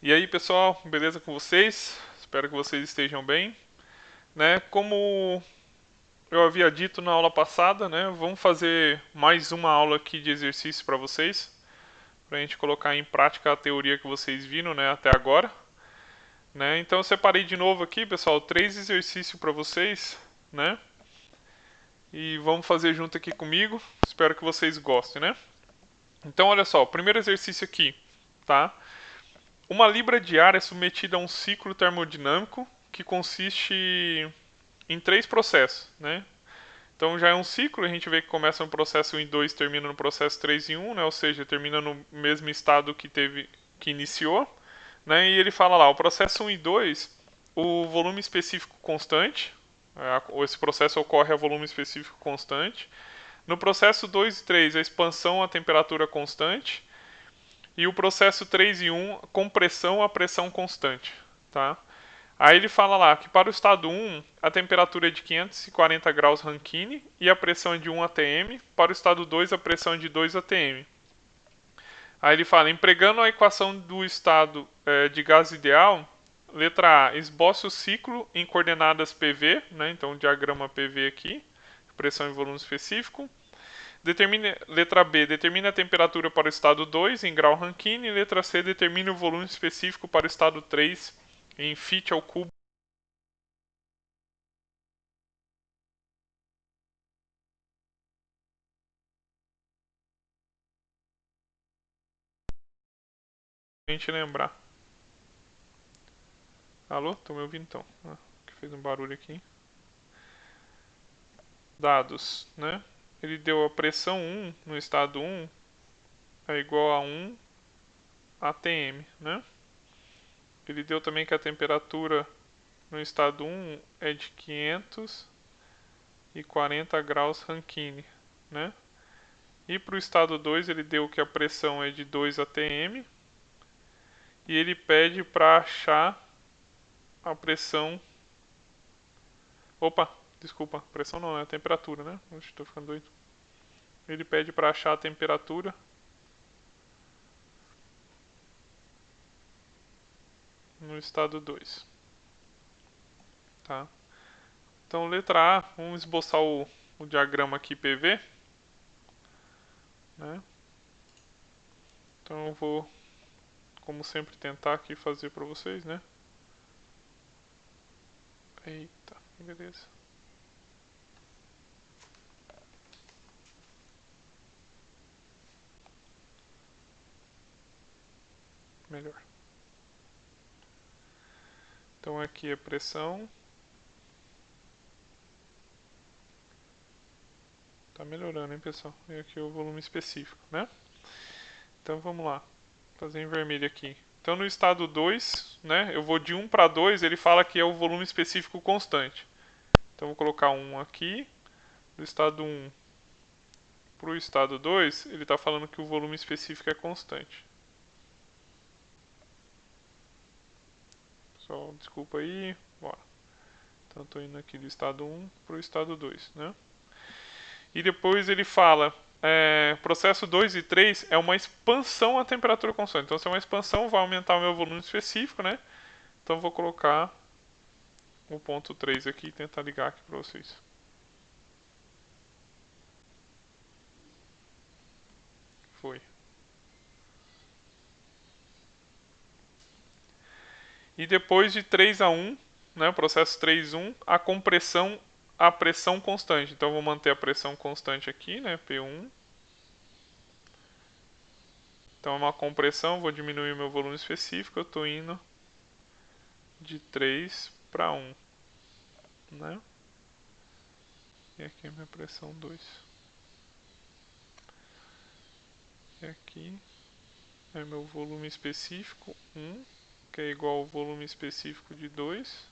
E aí, pessoal, beleza com vocês? Espero que vocês estejam bem, né? Como eu havia dito na aula passada, né? Vamos fazer mais uma aula aqui de exercício para vocês, para a gente colocar em prática a teoria que vocês viram, né, até agora, né? Então eu separei de novo aqui, pessoal, três exercícios para vocês, né? E vamos fazer junto aqui comigo. Espero que vocês gostem, né? Então, olha só, o primeiro exercício aqui, tá? Uma libra de ar é submetida a um ciclo termodinâmico que consiste em três processos, né? Então já é um ciclo, a gente vê que começa no processo 1 e 2 e termina no processo 3 e 1, né? Ou seja, termina no mesmo estado que iniciou, né? E ele fala lá, o processo 1 e 2, o volume específico constante, esse processo ocorre a volume específico constante. No processo 2 e 3, a expansão a temperatura constante. E o processo 3 e 1, compressão a pressão constante, tá? Aí ele fala lá que para o estado 1, a temperatura é de 540 graus Rankine e a pressão é de 1 atm. Para o estado 2, a pressão é de 2 atm. Aí ele fala, empregando a equação do estado de gás ideal, letra A, esboce o ciclo em coordenadas PV, né? Então, diagrama PV aqui, pressão e volume específico. Letra B, determine a temperatura para o estado 2 em grau Rankine. E letra C, determine o volume específico para o estado 3 em Fit ao cubo. A gente lembrar. Alô? Estão me ouvindo então? Que fez um barulho aqui. Dados, né? Ele deu a pressão 1 no estado 1 é igual a 1 atm, né? Ele deu também que a temperatura no estado 1 é de 540 graus Rankine, né? E para o estado 2 ele deu que a pressão é de 2 atm e ele pede para achar a pressão. Opa, desculpa, pressão não, é a temperatura, né? Estou ficando doido. Ele pede para achar a temperatura no estado 2, tá? Então, letra A, vamos esboçar o diagrama aqui PV, né? Então eu vou, como sempre, tentar aqui fazer para vocês, né? Eita, beleza. Melhor. Então aqui é pressão. Tá melhorando, hein, pessoal? E aqui é o volume específico, né? Então vamos lá. Fazer em vermelho aqui. Então no estado 2, né? Eu vou de 1 para 2, ele fala que é o volume específico constante. Então vou colocar 1 aqui. Do estado 1 para o estado 2, ele está falando que o volume específico é constante. Só desculpa aí. Bora. Então estou indo aqui do estado 1 para o estado 2, né? E depois ele fala, processo 2 e 3 é uma expansão a temperatura constante. Então se é uma expansão, vai aumentar o meu volume específico, né? Então vou colocar o ponto 3 aqui e tentar ligar aqui para vocês. Foi. E depois de 3 a 1, né, processo 3 1, a pressão constante. Então vou manter a pressão constante aqui, né, P1. Então é uma compressão, vou diminuir o meu volume específico, eu estou indo de 3 para 1, né? E aqui é minha pressão 2. E aqui é meu volume específico 1, que é igual ao volume específico de 2.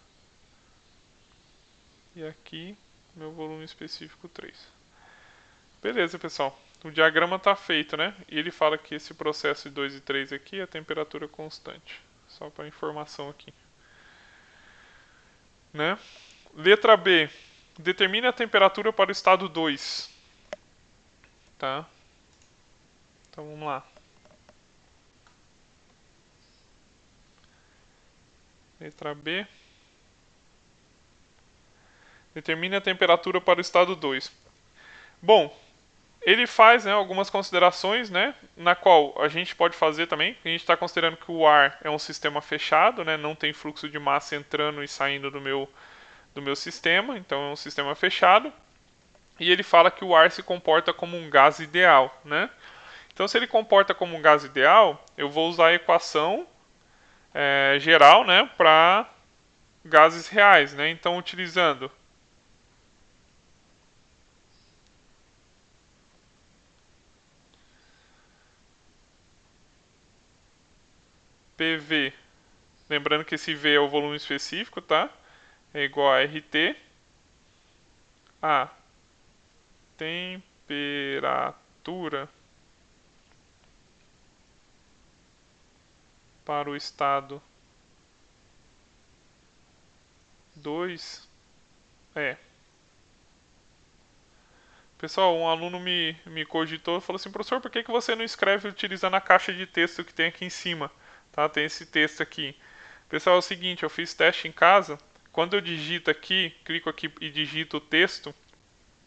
E aqui meu volume específico 3. Beleza, pessoal. O diagrama está feito, né? E ele fala que esse processo de 2 e 3 aqui é a temperatura constante. Só para informação aqui, né? Letra B. Determine a temperatura para o estado 2. Tá? Então vamos lá. Letra B. Determine a temperatura para o estado 2. Bom, ele faz, né, algumas considerações, né, na qual a gente pode fazer também. A gente está considerando que o ar é um sistema fechado, né, não tem fluxo de massa entrando e saindo do meu sistema, então é um sistema fechado. E ele fala que o ar se comporta como um gás ideal, né? Então, se ele comporta como um gás ideal, eu vou usar a equação geral, né, para gases reais, né? Então, utilizando PV, lembrando que esse V é o volume específico, tá? É igual a RT, a temperatura para o estado 2 é. Pessoal, um aluno me cogitou e falou assim, professor, por que você não escreve utilizando a caixa de texto que tem aqui em cima? Tá? Tem esse texto aqui. Pessoal, é o seguinte, eu fiz teste em casa, quando eu digito aqui, clico aqui e digito o texto,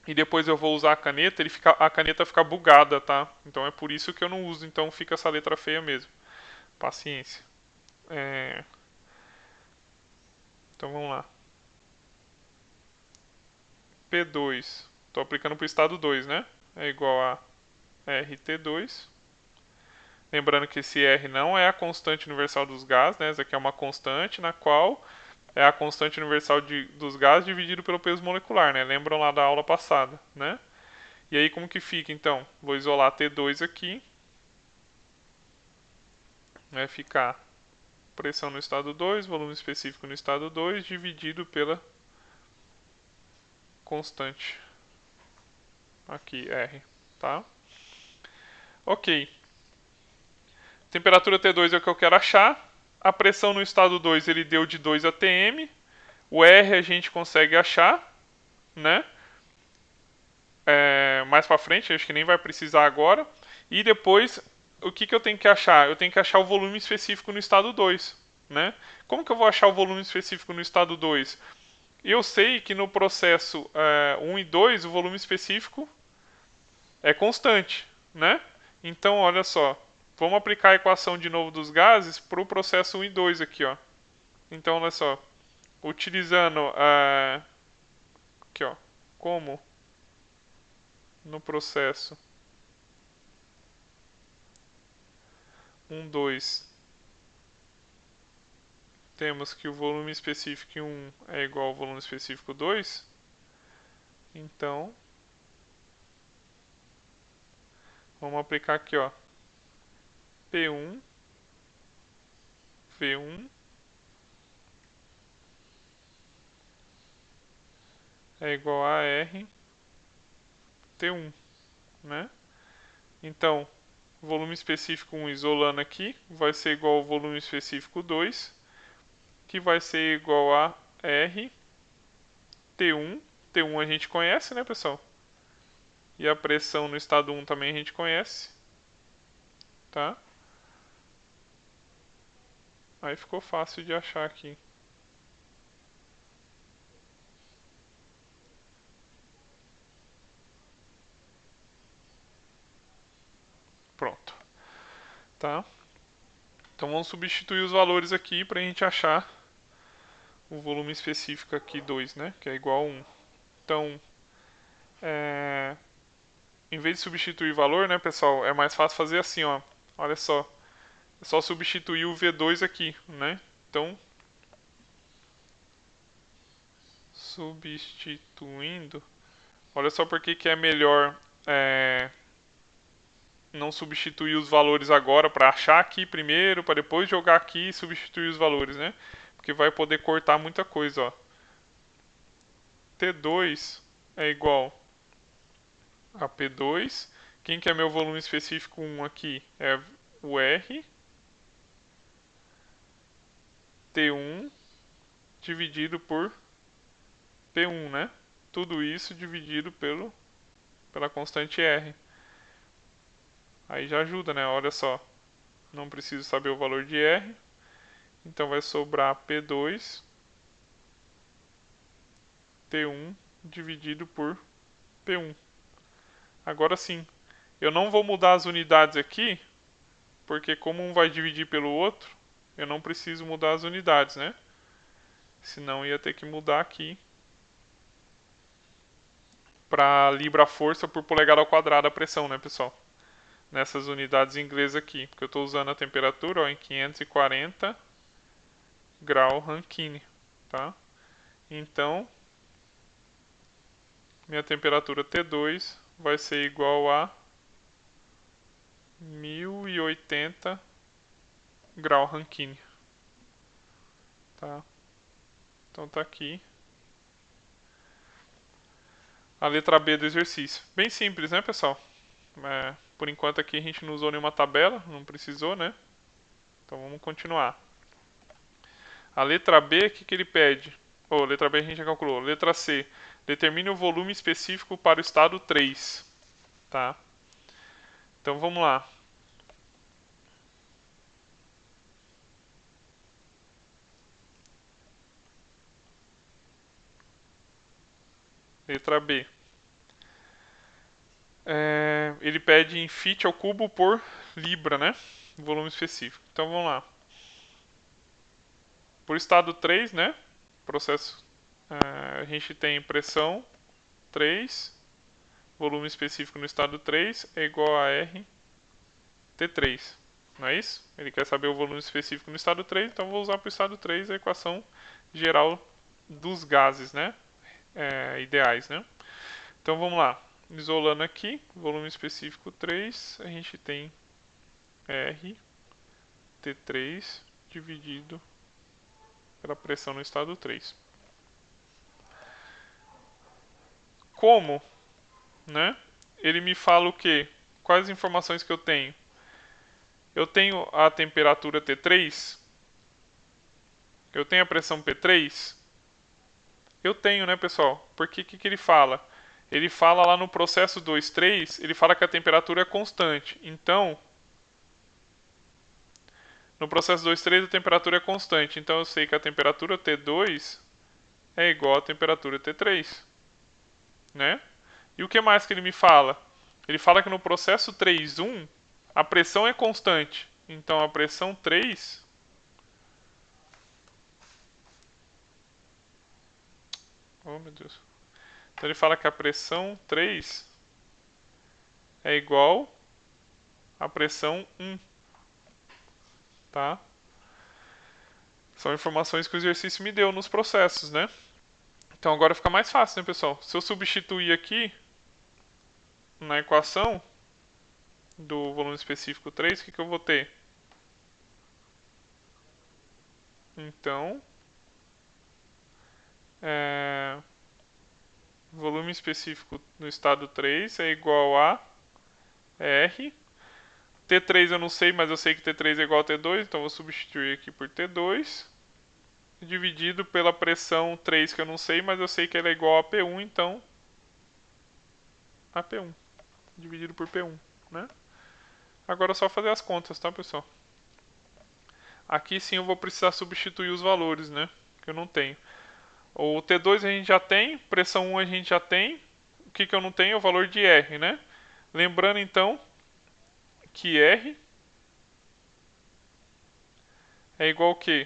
e depois eu vou usar a caneta, a caneta fica bugada, tá? Então é por isso que eu não uso, então fica essa letra feia mesmo. Paciência. Então vamos lá. P2, estou aplicando para o estado 2, né? É igual a RT2. Lembrando que esse R não é a constante universal dos gases, né? Essa aqui é uma constante na qual é a constante universal dos gases dividido pelo peso molecular, né? Lembram lá da aula passada, né? E aí como que fica então? Vou isolar T2 aqui. Vai ficar pressão no estado 2, volume específico no estado 2, dividido pela constante aqui, R, tá? Ok. Temperatura T2 é o que eu quero achar. A pressão no estado 2 ele deu de 2 atm. O R a gente consegue achar, né? Mais para frente, acho que nem vai precisar agora. E depois, o que eu tenho que achar? Eu tenho que achar o volume específico no estado 2, né? Como que eu vou achar o volume específico no estado 2? Eu sei que no processo 1 e 2 o volume específico é constante, né? Então, olha só, vamos aplicar a equação de novo dos gases para o processo 1 e 2 aqui, ó. Então, olha só, utilizando aqui, ó, como no processo 1, 2 temos que o volume específico em 1 é igual ao volume específico 2, então vamos aplicar aqui, ó, P1, V1 é igual a R, T1, né? Então, volume específico 1 isolando aqui vai ser igual ao volume específico 2, que vai ser igual a R, T1. T1 a gente conhece, né, pessoal? E a pressão no estado 1 também a gente conhece, tá? Aí ficou fácil de achar aqui. Pronto, tá? Então vamos substituir os valores aqui para a gente achar o volume específico aqui 2, né? Que é igual a 1. Então, em vez de substituir valor, né, pessoal, é mais fácil fazer assim, ó. Olha só, é só substituir o V2 aqui, né? Então, substituindo, olha só por que é melhor não substituir os valores agora para achar aqui primeiro, para depois jogar aqui e substituir os valores, né? Porque vai poder cortar muita coisa, ó. T2 é igual a P2. Quem que é meu volume específico 1 aqui? É o R, T1 dividido por P1, né? Tudo isso dividido pela constante R. Aí já ajuda, né? Olha só, não preciso saber o valor de R. Então vai sobrar P2 T1 dividido por P1. Agora sim, eu não vou mudar as unidades aqui, porque como um vai dividir pelo outro, eu não preciso mudar as unidades, né? Senão ia ter que mudar aqui para libra força por polegada ao quadrado a pressão, né, pessoal? Nessas unidades inglesas aqui, porque eu estou usando a temperatura ó, em 540 grau Rankine, tá? Então, minha temperatura T2 vai ser igual a 1080 grau Rankine, tá? Então tá aqui a letra B do exercício. Bem simples, né, pessoal? Por enquanto aqui a gente não usou nenhuma tabela, não precisou, né? Então vamos continuar. A letra B, o que ele pede? Letra B a gente já calculou. Letra C, determine o volume específico para o estado 3. Tá? Então vamos lá. Letra B. Ele pede em fit ao cubo por libra, né? Volume específico. Então vamos lá. Por estado 3, né? Processo. A gente tem pressão 3, volume específico no estado 3 é igual a R T3. Não é isso? Ele quer saber o volume específico no estado 3, então vou usar para o estado 3 a equação geral dos gases, né? Ideais, né? Então vamos lá. Isolando aqui, volume específico 3, a gente tem R T3 dividido pela pressão no estado 3. Como, né? Ele me fala o quê? Quais as informações que eu tenho? Eu tenho a temperatura T3, eu tenho a pressão P3, eu tenho, né, pessoal? Porque o que ele fala? Ele fala lá no processo 2.3, ele fala que a temperatura é constante. Então, no processo 2.3 a temperatura é constante. Então eu sei que a temperatura T2 é igual à temperatura T3, né? E o que mais que ele me fala? Ele fala que no processo 3.1 a pressão é constante. Então a pressão 3... Oh, meu Deus. Então ele fala que a pressão 3 é igual à pressão 1, tá? São informações que o exercício me deu nos processos, né? Então agora fica mais fácil, né, pessoal? Se eu substituir aqui na equação do volume específico 3, o que eu vou ter? Então, volume específico no estado 3 é igual a R. T3 eu não sei, mas eu sei que T3 é igual a T2, então eu vou substituir aqui por T2. Dividido pela pressão 3 que eu não sei, mas eu sei que ela é igual a P1, então a P1. Dividido por P1, né? Agora é só fazer as contas, tá, pessoal? Aqui sim eu vou precisar substituir os valores, né? Que eu não tenho. O T2 a gente já tem, pressão 1 a gente já tem. O que eu não tenho é o valor de R, né? Lembrando então que R é igual a quê?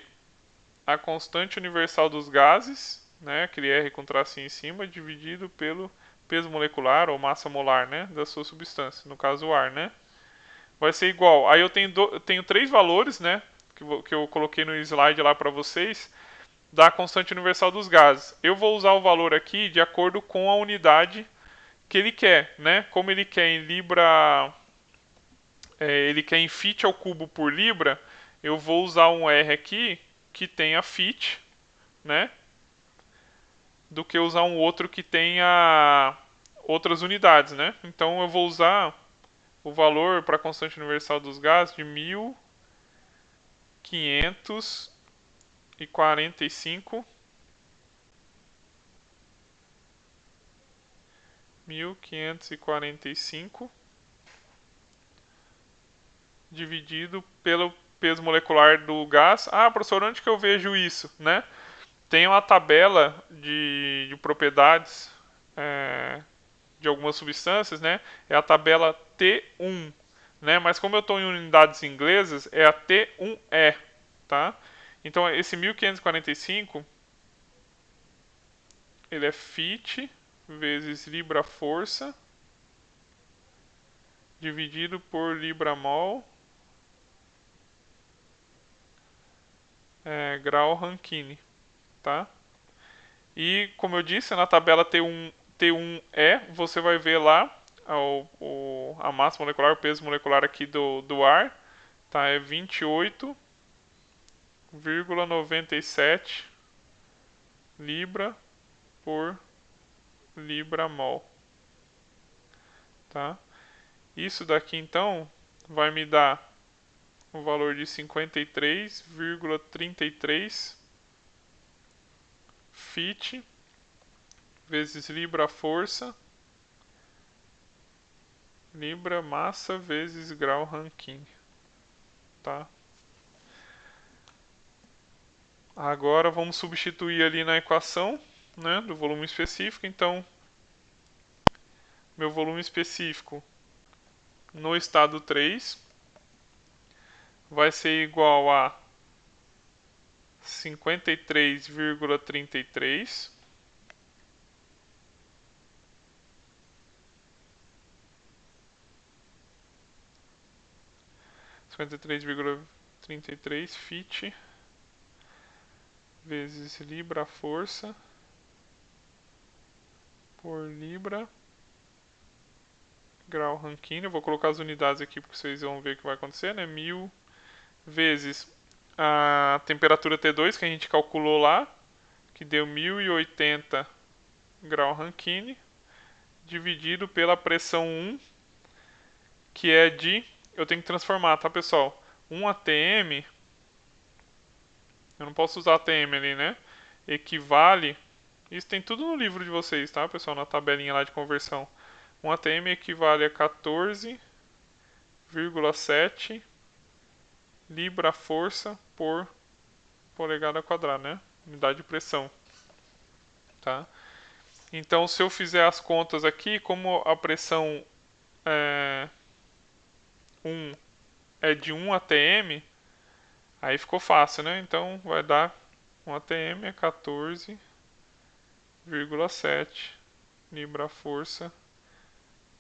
A constante universal dos gases, né? Aquele R com tracinho em cima, dividido pelo peso molecular ou massa molar, né? Da sua substância, no caso o ar, né? Vai ser igual. Aí eu tenho três valores, né? Que eu coloquei no slide lá para vocês, da constante universal dos gases. Eu vou usar o valor aqui de acordo com a unidade que ele quer, né? Como ele quer em libra, ele quer em fit ao cubo por libra, eu vou usar um R aqui que tenha fit, né? Do que usar um outro que tenha outras unidades, né? Então eu vou usar o valor para a constante universal dos gases de 1545 1545 dividido peso molecular do gás. Ah, professor, onde que eu vejo isso, né? Tem uma tabela de propriedades de algumas substâncias, né? É a tabela T1, né? Mas como eu estou em unidades inglesas, é a T1E, tá? Então esse 1545 ele é Fit vezes Libra-força dividido por Libra-mol grau Rankine, tá? E como eu disse, na tabela T1E, você vai ver lá a massa molecular, o peso molecular aqui do ar, tá? É 28,97 libra por libra-mol, tá? Isso daqui então vai me dar o valor de 53,33 Fit vezes libra-força, libra-massa vezes grau Rankine, tá? Agora vamos substituir ali na equação, né, do volume específico. Então, meu volume específico no estado 3 vai ser igual a 53,33 53,33 Fit vezes Libra força por Libra grau Rankine. Eu vou colocar as unidades aqui porque vocês vão ver o que vai acontecer, né? 1000 vezes a temperatura T2 que a gente calculou lá, que deu 1080 grau Rankine, dividido pela pressão 1, que é de... Eu tenho que transformar, tá, pessoal? 1 atm, eu não posso usar atm ali, né? Equivale... Isso tem tudo no livro de vocês, tá, pessoal? Na tabelinha lá de conversão. 1 atm equivale a 14,7 libra-força por polegada quadrada, né? Unidade de pressão, tá? Então, se eu fizer as contas aqui, como a pressão 1 é de 1 atm, aí ficou fácil, né? Então, vai dar 1 atm é 14,7 libra-força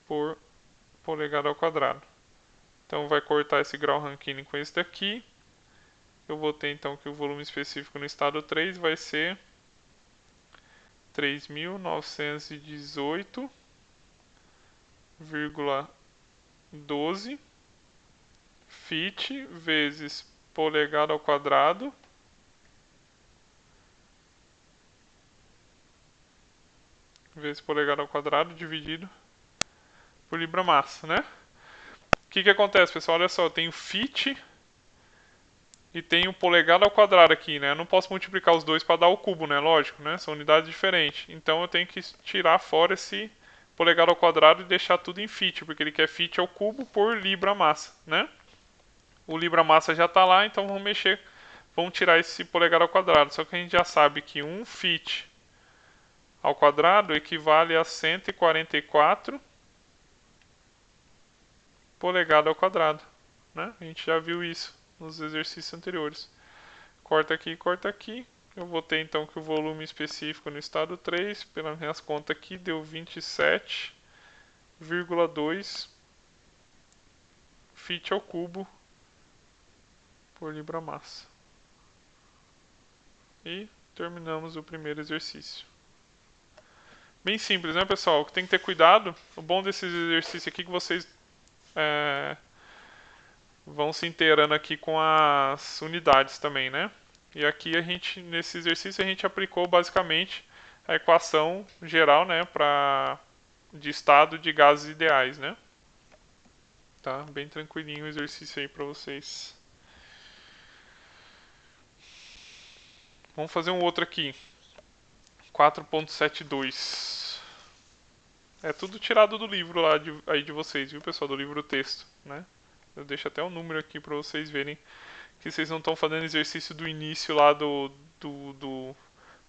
por polegada ao quadrado. Então, vai cortar esse grau Rankine com esse daqui. Eu vou ter, então, que o volume específico no estado 3 vai ser 3.918,12 Fit vezes polegada ao quadrado dividido por libra-massa, né? O que acontece, pessoal? Olha só, eu tenho Fit e tenho polegada ao quadrado aqui, né? Eu não posso multiplicar os dois para dar o cubo, né? Lógico, né? São unidades diferentes. Então eu tenho que tirar fora esse polegada ao quadrado e deixar tudo em Fit, porque ele quer Fit ao cubo por libra-massa, né? O libra-massa já está lá, então vamos tirar esse polegada ao quadrado. Só que a gente já sabe que 1 Fit ao quadrado equivale a 144 polegada ao quadrado, né? A gente já viu isso nos exercícios anteriores. Corta aqui, corta aqui. Eu vou ter então que o volume específico no estado 3, pelas minhas contas aqui, deu 27,2 Fit ao cubo por libra-massa. E terminamos o primeiro exercício. Bem simples, né, pessoal? O que tem que ter cuidado, o bom desses exercícios aqui é que vocês vão se inteirando aqui com as unidades também, né? E aqui nesse exercício a gente aplicou basicamente a equação geral, né, de estado de gases ideais, né? Tá? Bem tranquilinho o exercício aí para vocês. Vamos fazer um outro aqui. 4.72. É tudo tirado do livro lá aí de vocês, viu, pessoal? Do livro texto, né? Eu deixo até o número aqui para vocês verem que vocês não estão fazendo exercício do início lá do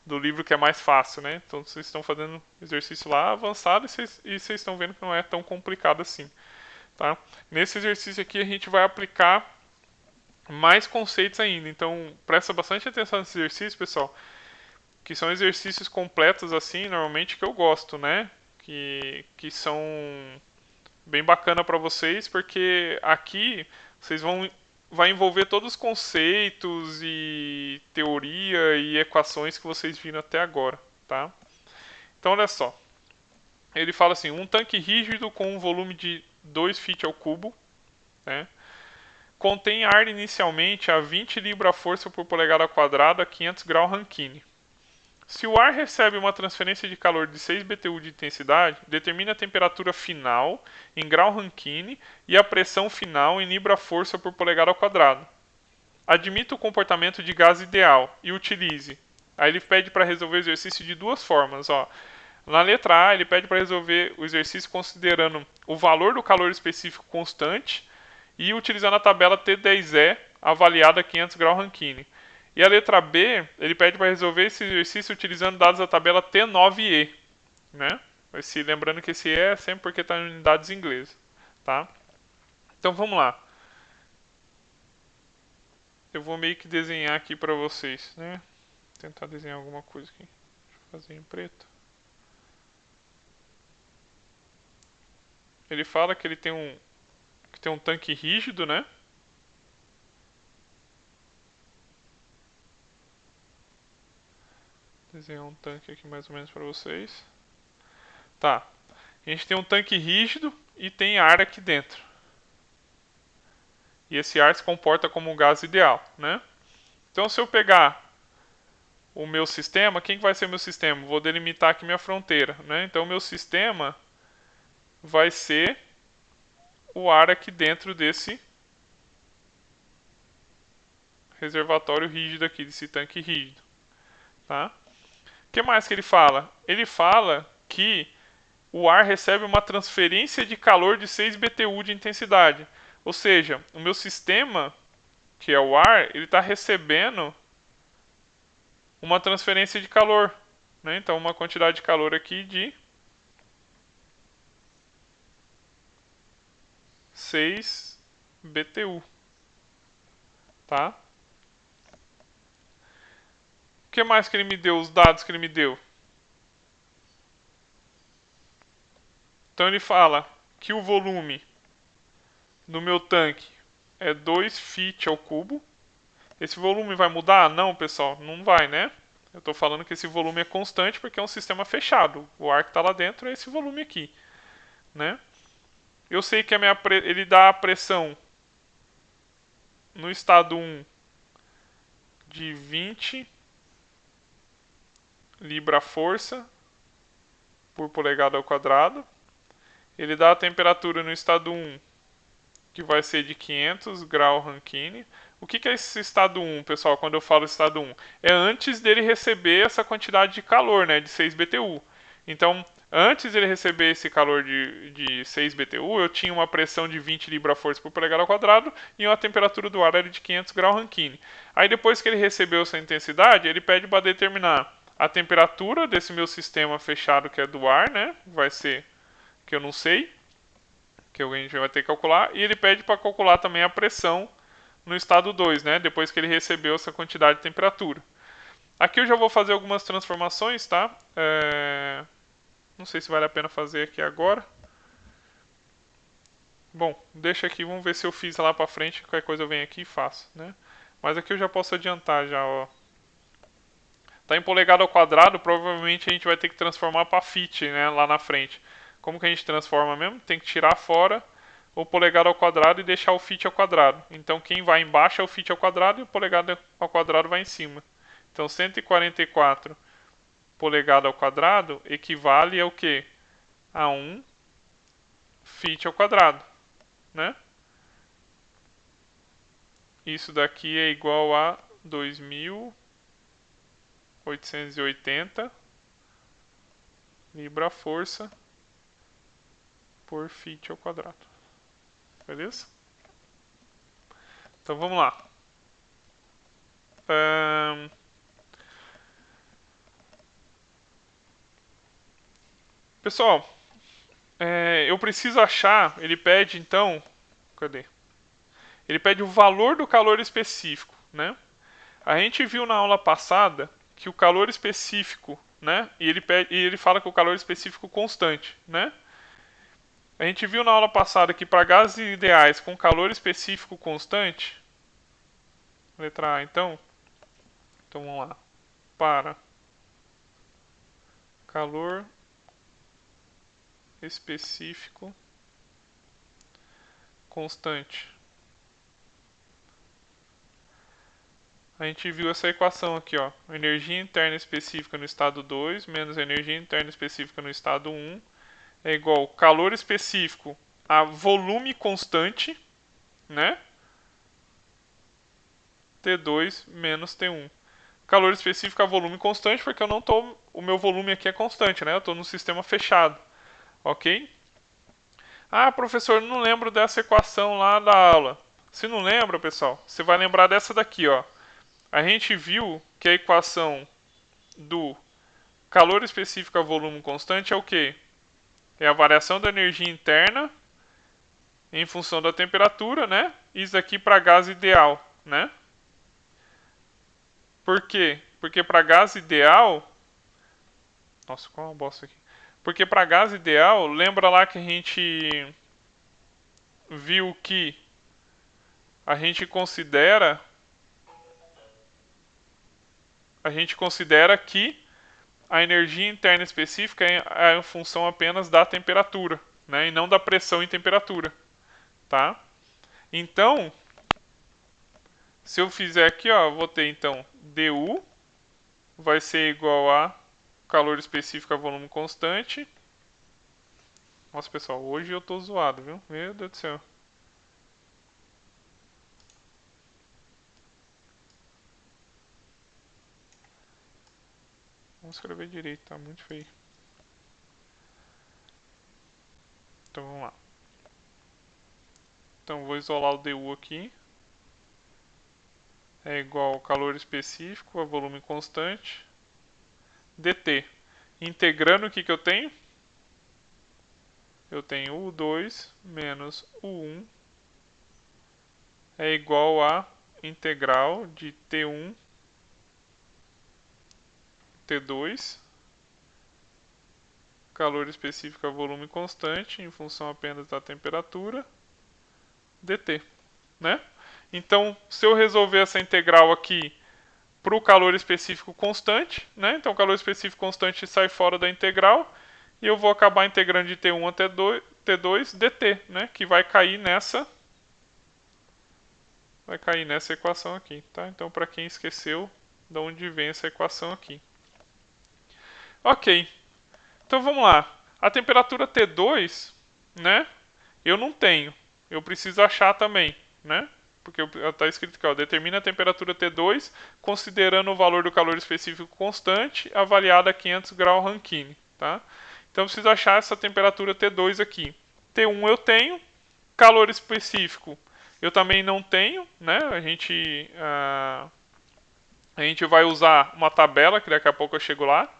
livro que é mais fácil, né? Então vocês estão fazendo exercício lá avançado e vocês estão vendo que não é tão complicado assim, tá? Nesse exercício aqui a gente vai aplicar mais conceitos ainda, então presta bastante atenção nesse exercício, pessoal, que são exercícios completos assim, normalmente que eu gosto, né? Que são bem bacana para vocês, porque aqui vocês vai envolver todos os conceitos e teoria e equações que vocês viram até agora, tá? Então olha só, ele fala assim, um tanque rígido com um volume de 2 feet ao cubo, né? Contém ar inicialmente a 20 libra-força por polegada quadrada a 500 graus Rankine. Se o ar recebe uma transferência de calor de 6 BTU de intensidade, determine a temperatura final em grau Rankine e a pressão final em libra-força por polegada ao quadrado. Admita o comportamento de gás ideal e utilize. Aí ele pede para resolver o exercício de duas formas. Ó. Na letra A, ele pede para resolver o exercício considerando o valor do calor específico constante e utilizando a tabela T10E avaliada a 500 graus Rankine. E a letra B, ele pede para resolver esse exercício utilizando dados da tabela T9E, né? Lembrando que esse E é sempre porque está em unidades inglesas, tá? Então vamos lá. Eu vou meio que desenhar aqui para vocês, né? Tentar desenhar alguma coisa aqui. Deixa eu fazer em preto. Ele fala que ele tem um tanque rígido, né? Desenhar um tanque aqui mais ou menos para vocês. Tá. A gente tem um tanque rígido e tem ar aqui dentro. E esse ar se comporta como um gás ideal, né? Então, se eu pegar o meu sistema, quem vai ser meu sistema? Vou delimitar aqui minha fronteira, né? Então, o meu sistema vai ser o ar aqui dentro desse reservatório rígido aqui, desse tanque rígido, tá? O que mais que ele fala? Ele fala que o ar recebe uma transferência de calor de 6 BTU de intensidade. Ou seja, o meu sistema, que é o ar, ele está recebendo uma transferência de calor. Né? Então, uma quantidade de calor aqui de 6 BTU. Tá? O que mais que ele me deu? Os dados que ele me deu. Então, ele fala que o volume do meu tanque é 2 feet ao cubo. Esse volume vai mudar? Não, pessoal, não vai, né? Eu estou falando que esse volume é constante porque é um sistema fechado. O ar que está lá dentro é esse volume aqui, né? Eu sei que ele dá a pressão no estado 1 de 20 libra-força por polegada ao quadrado. Ele dá a temperatura no estado 1 que vai ser de 500 graus Rankine. O que é esse estado 1, pessoal, quando eu falo estado 1? É antes dele receber essa quantidade de calor, né, de 6 BTU. Então, antes dele receber esse calor de 6 BTU, eu tinha uma pressão de 20 libra-força por polegada ao quadrado e uma temperatura do ar era de 500 graus Rankine. Aí, depois que ele recebeu essa intensidade, ele pede para determinar a temperatura desse meu sistema fechado, que é do ar, né? Vai ser, que eu não sei, que a gente vai ter que calcular. E ele pede para calcular também a pressão no estado 2, né? Depois que ele recebeu essa quantidade de temperatura. Aqui eu já vou fazer algumas transformações, tá? Não sei se vale a pena fazer aqui agora. Bom, deixa aqui, vamos ver se eu fiz lá para frente, qualquer coisa eu venho aqui e faço, né? Mas aqui eu já posso adiantar já, ó. Tá em polegada ao quadrado, provavelmente a gente vai ter que transformar para feet, né, lá na frente. Como que a gente transforma mesmo? Tem que tirar fora o polegada ao quadrado e deixar o feet ao quadrado. Então quem vai embaixo é o feet ao quadrado e o polegada ao quadrado vai em cima. Então 144 polegada ao quadrado equivale ao quê? A 1 feet ao quadrado, né? Isso daqui é igual a 2.880 libra-força por feet ao quadrado. Beleza? Então vamos lá. Pessoal, eu preciso achar. Ele pede então. Cadê? Ele pede o valor do calor específico, né? A gente viu na aula passada que o calor específico, né? E ele fala que o calor específico constante, né? A gente viu na aula passada que para gases ideais com calor específico constante, letra A, então vamos lá. Para calor específico constante. A gente viu essa equação aqui, ó. Energia interna específica no estado 2 menos energia interna específica no estado 1 é igual calor específico a volume constante, né? T2 menos T1. Calor específico a volume constante, porque eu não tô, o meu volume aqui é constante, né? Eu estou no sistema fechado, ok? Ah, professor, não lembro dessa equação lá da aula. Se não lembra, pessoal, você vai lembrar dessa daqui, ó. A gente viu que a equação do calor específico a volume constante é o quê? É a variação da energia interna em função da temperatura, né? Isso aqui para gás ideal, né? Por quê? Porque para gás ideal... Nossa, qual é uma bosta aqui. Porque para gás ideal, lembra lá que a gente viu que a gente considera que a energia interna específica é em função apenas da temperatura, né, e não da pressão e temperatura, tá? Então, se eu fizer aqui, ó, vou ter então dU vai ser igual a calor específico a volume constante. Nossa, pessoal, hoje eu tô zoado, viu? Meu Deus do céu. Vamos escrever direito, tá muito feio. Então vamos lá. Então vou isolar o dU aqui. É igual ao calor específico a volume constante dt. Integrando o que eu tenho? Eu tenho U2 menos U1 é igual a integral de T1 T2 calor específico a volume constante em função apenas da temperatura dt, né? Então, se eu resolver essa integral aqui para o calor específico constante, né? Então, o calor específico constante sai fora da integral e eu vou acabar integrando de T1 a T2 dt, né? Que vai cair nessa equação aqui, tá? Então, para quem esqueceu de onde vem essa equação aqui. Ok, então vamos lá. A temperatura T2, né? Eu não tenho. Eu preciso achar também, né? Porque está escrito aqui, ó, determina a temperatura T2 considerando o valor do calor específico constante avaliado a 500 graus Rankine, tá? Então eu preciso achar essa temperatura T2 aqui. T1 eu tenho, calor específico eu também não tenho, né? A gente vai usar uma tabela, que daqui a pouco eu chego lá,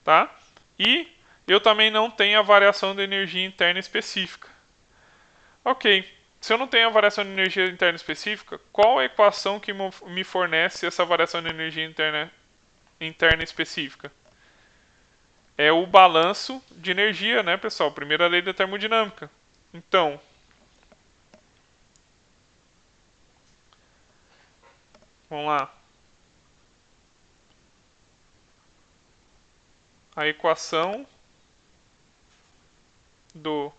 tá? E eu também não tenho a variação de energia interna específica. Ok, se eu não tenho a variação de energia interna específica, qual a equação que me fornece essa variação de energia interna específica? É o balanço de energia, né, pessoal? Primeira lei da termodinâmica. Então, vamos lá. A equação do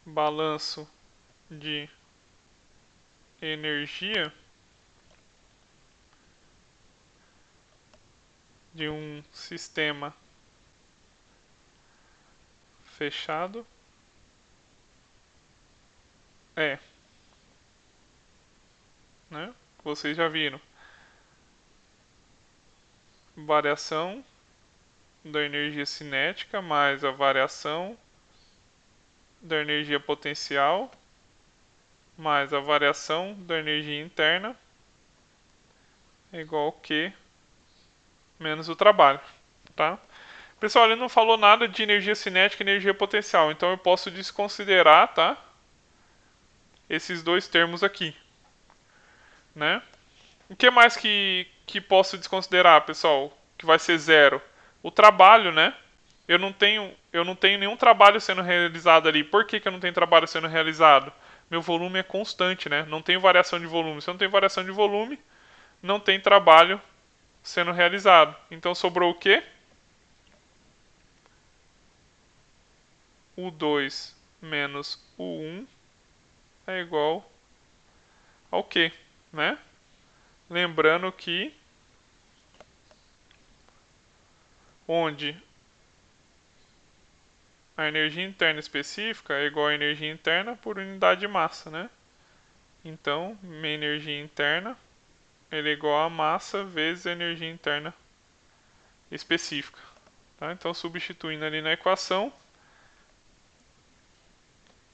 balanço de energia de um sistema fechado é, né? Vocês já viram. Variação da energia cinética mais a variação da energia potencial mais a variação da energia interna é igual a Q menos o trabalho, tá? Pessoal, ele não falou nada de energia cinética e energia potencial, então eu posso desconsiderar, tá? Esses dois termos aqui, né? O que mais que posso desconsiderar, pessoal? Que vai ser zero? O trabalho, né? Eu não tenho nenhum trabalho sendo realizado ali. Por que eu não tenho trabalho sendo realizado? Meu volume é constante, né? Não tem variação de volume. Se eu não tenho variação de volume, não tem trabalho sendo realizado. Então sobrou o quê? U2 menos U1 é igual ao quê, né? Lembrando que onde a energia interna específica é igual a energia interna por unidade de massa, né? Então, minha energia interna é igual a massa vezes a energia interna específica. Tá? Então, substituindo ali na equação,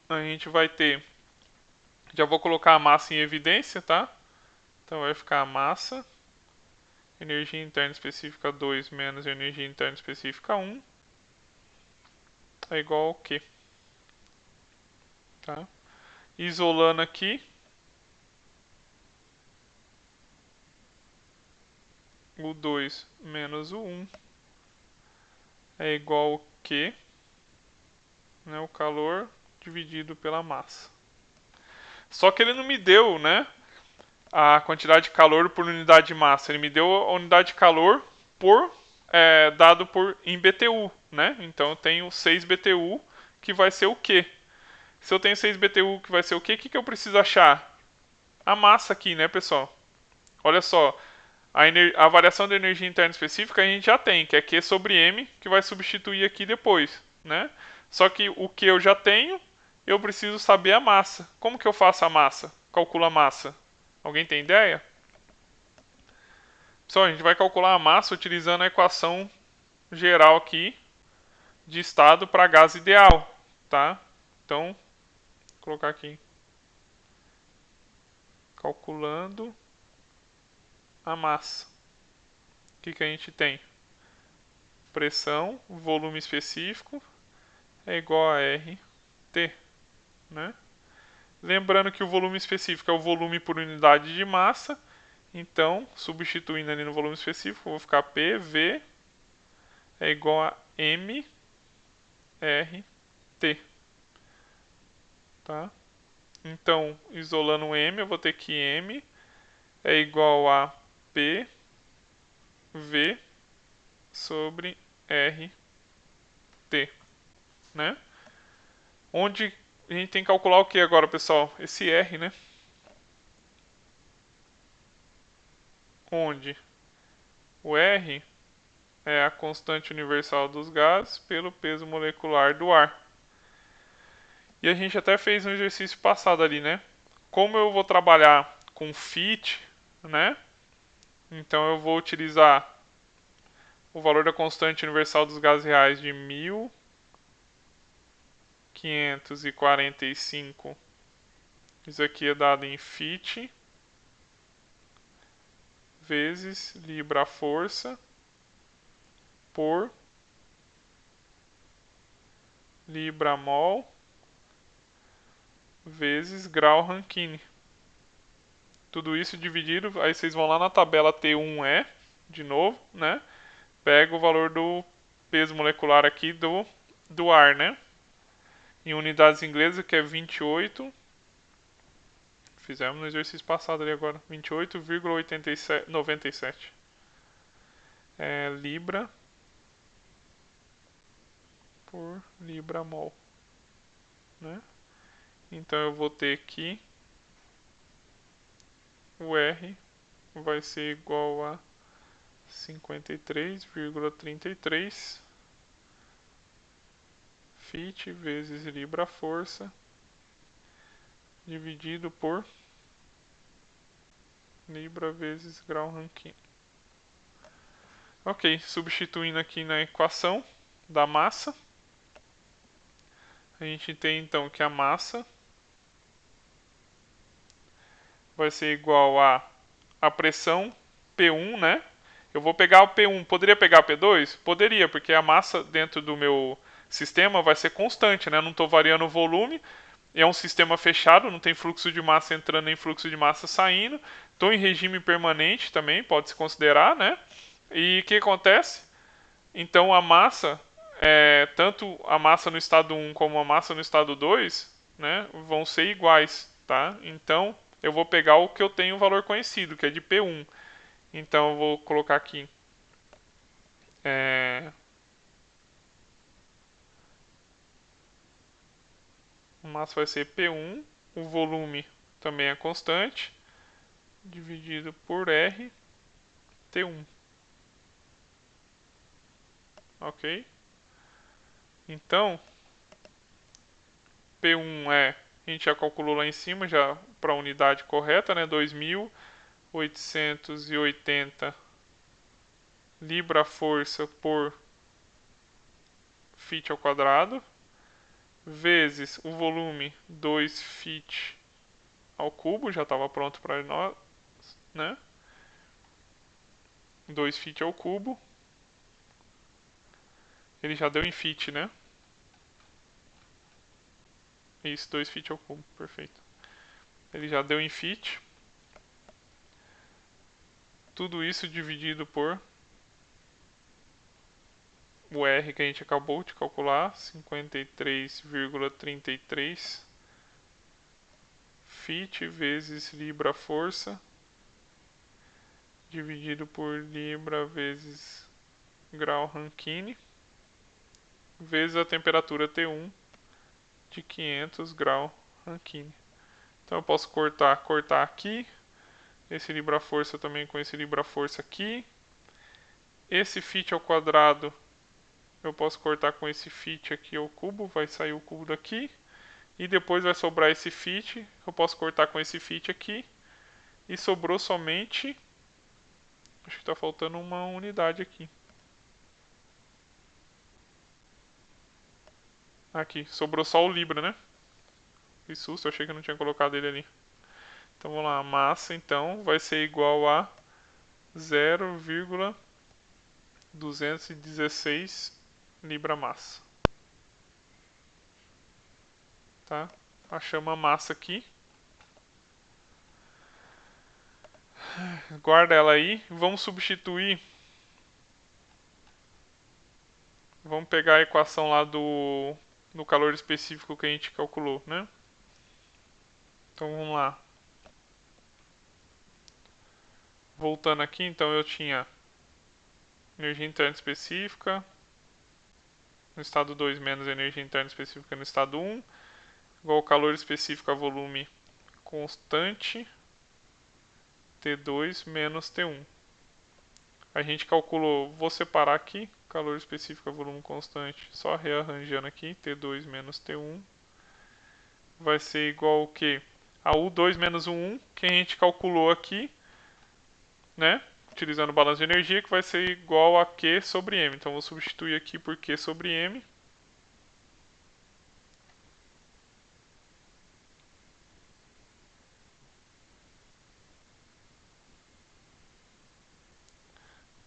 a gente vai ter... Já vou colocar a massa em evidência, tá? Então, vai ficar a massa, energia interna específica 2 menos energia interna específica 1 é igual ao quê? Tá? Isolando aqui, o 2 menos o 1 é igual ao Q, né, o calor dividido pela massa. Só que ele não me deu, né, a quantidade de calor por unidade de massa. Ele me deu a unidade de calor por dado em BTU, né? Então eu tenho 6 BTU que vai ser o quê? Se eu tenho 6 BTU que vai ser o quê? O que eu preciso achar? A massa aqui, né, pessoal? Olha só, a variação de energia interna específica a gente já tem, que é Q sobre M, que vai substituir aqui depois, né? Só que o que eu já tenho, eu preciso saber a massa. Como que eu faço a massa? Calculo a massa. Alguém tem ideia? Pessoal, a gente vai calcular a massa utilizando a equação geral aqui de estado para gás ideal, tá? Então, vou colocar aqui. Calculando a massa. O que a gente tem? Pressão, volume específico, é igual a RT, né? Lembrando que o volume específico é o volume por unidade de massa, então, substituindo ali no volume específico, vou ficar PV é igual a MRT, tá? Então, isolando o M, eu vou ter que M é igual a PV sobre RT, né? Onde a gente tem que calcular o que agora, pessoal? Esse R, né? Onde o R é a constante universal dos gases pelo peso molecular do ar. E a gente até fez um exercício passado ali, né? Como eu vou trabalhar com FIT, né? Então eu vou utilizar o valor da constante universal dos gases reais de 1545. Isso aqui é dado em FIT vezes libra força por libra mol vezes grau Rankine. Tudo isso dividido, aí vocês vão lá na tabela T1E, de novo, né? Pega o valor do peso molecular aqui do ar, né? Em unidades inglesas, que é 28. Fizemos no exercício passado ali agora. 28,97 libra por libra mol, né? Então eu vou ter que o R vai ser igual a 53,33 Fit vezes libra força dividido por libra vezes grau Rankine. Ok, substituindo aqui na equação da massa, a gente tem então que a massa vai ser igual a pressão P1, né? Eu vou pegar o P1. Poderia pegar o P2? Poderia, porque a massa dentro do meu sistema vai ser constante, né? Não estou variando o volume. É um sistema fechado, não tem fluxo de massa entrando nem fluxo de massa saindo. Estou em regime permanente também, pode se considerar, né? E o que acontece? Então a massa, tanto a massa no estado 1 como a massa no estado 2, né, vão ser iguais, tá? Então eu vou pegar o que eu tenho valor conhecido, que é de P1. Então eu vou colocar aqui a massa vai ser P1, o volume também é constante, dividido por R, T1, ok? Então, P1 a gente já calculou lá em cima, já para a unidade correta, né? 2.880 libra-força por fit ao quadrado, vezes o volume 2 fit ao cubo, já estava pronto para nós, né? 2 fit ao cubo. Ele já deu em fit, né? Isso, 2 fit ao cubo, perfeito. Ele já deu em fit. Tudo isso dividido por o R que a gente acabou de calcular, 53,33 fit vezes libra-força, dividido por libra vezes grau Rankine, vezes a temperatura T1 de 500 graus Rankine. Então eu posso cortar aqui, esse libra-força também com esse libra-força aqui. Esse fit ao quadrado eu posso cortar com esse fit aqui ao cubo, vai sair o cubo daqui. E depois vai sobrar esse fit, eu posso cortar com esse fit aqui. E sobrou somente, acho que está faltando uma unidade aqui. Aqui, sobrou só o libra, né? Que susto, eu achei que eu não tinha colocado ele ali. Então vamos lá, a massa então vai ser igual a 0,216 libra-massa. Tá? Achamos a massa aqui. Guarda ela aí. Vamos substituir. Vamos pegar a equação lá do calor específico que a gente calculou, né? Então vamos lá. Voltando aqui, então eu tinha energia interna específica no estado 2 menos energia interna específica no estado 1, igual ao calor específico a volume constante T2 menos T1. A gente calculou, vou separar aqui, calor específico a volume constante, só rearranjando aqui, T2 menos T1, vai ser igual ao que? A U2 menos U1, que a gente calculou aqui, né? Utilizando o balanço de energia, que vai ser igual a Q sobre M. Então, vou substituir aqui por Q sobre M.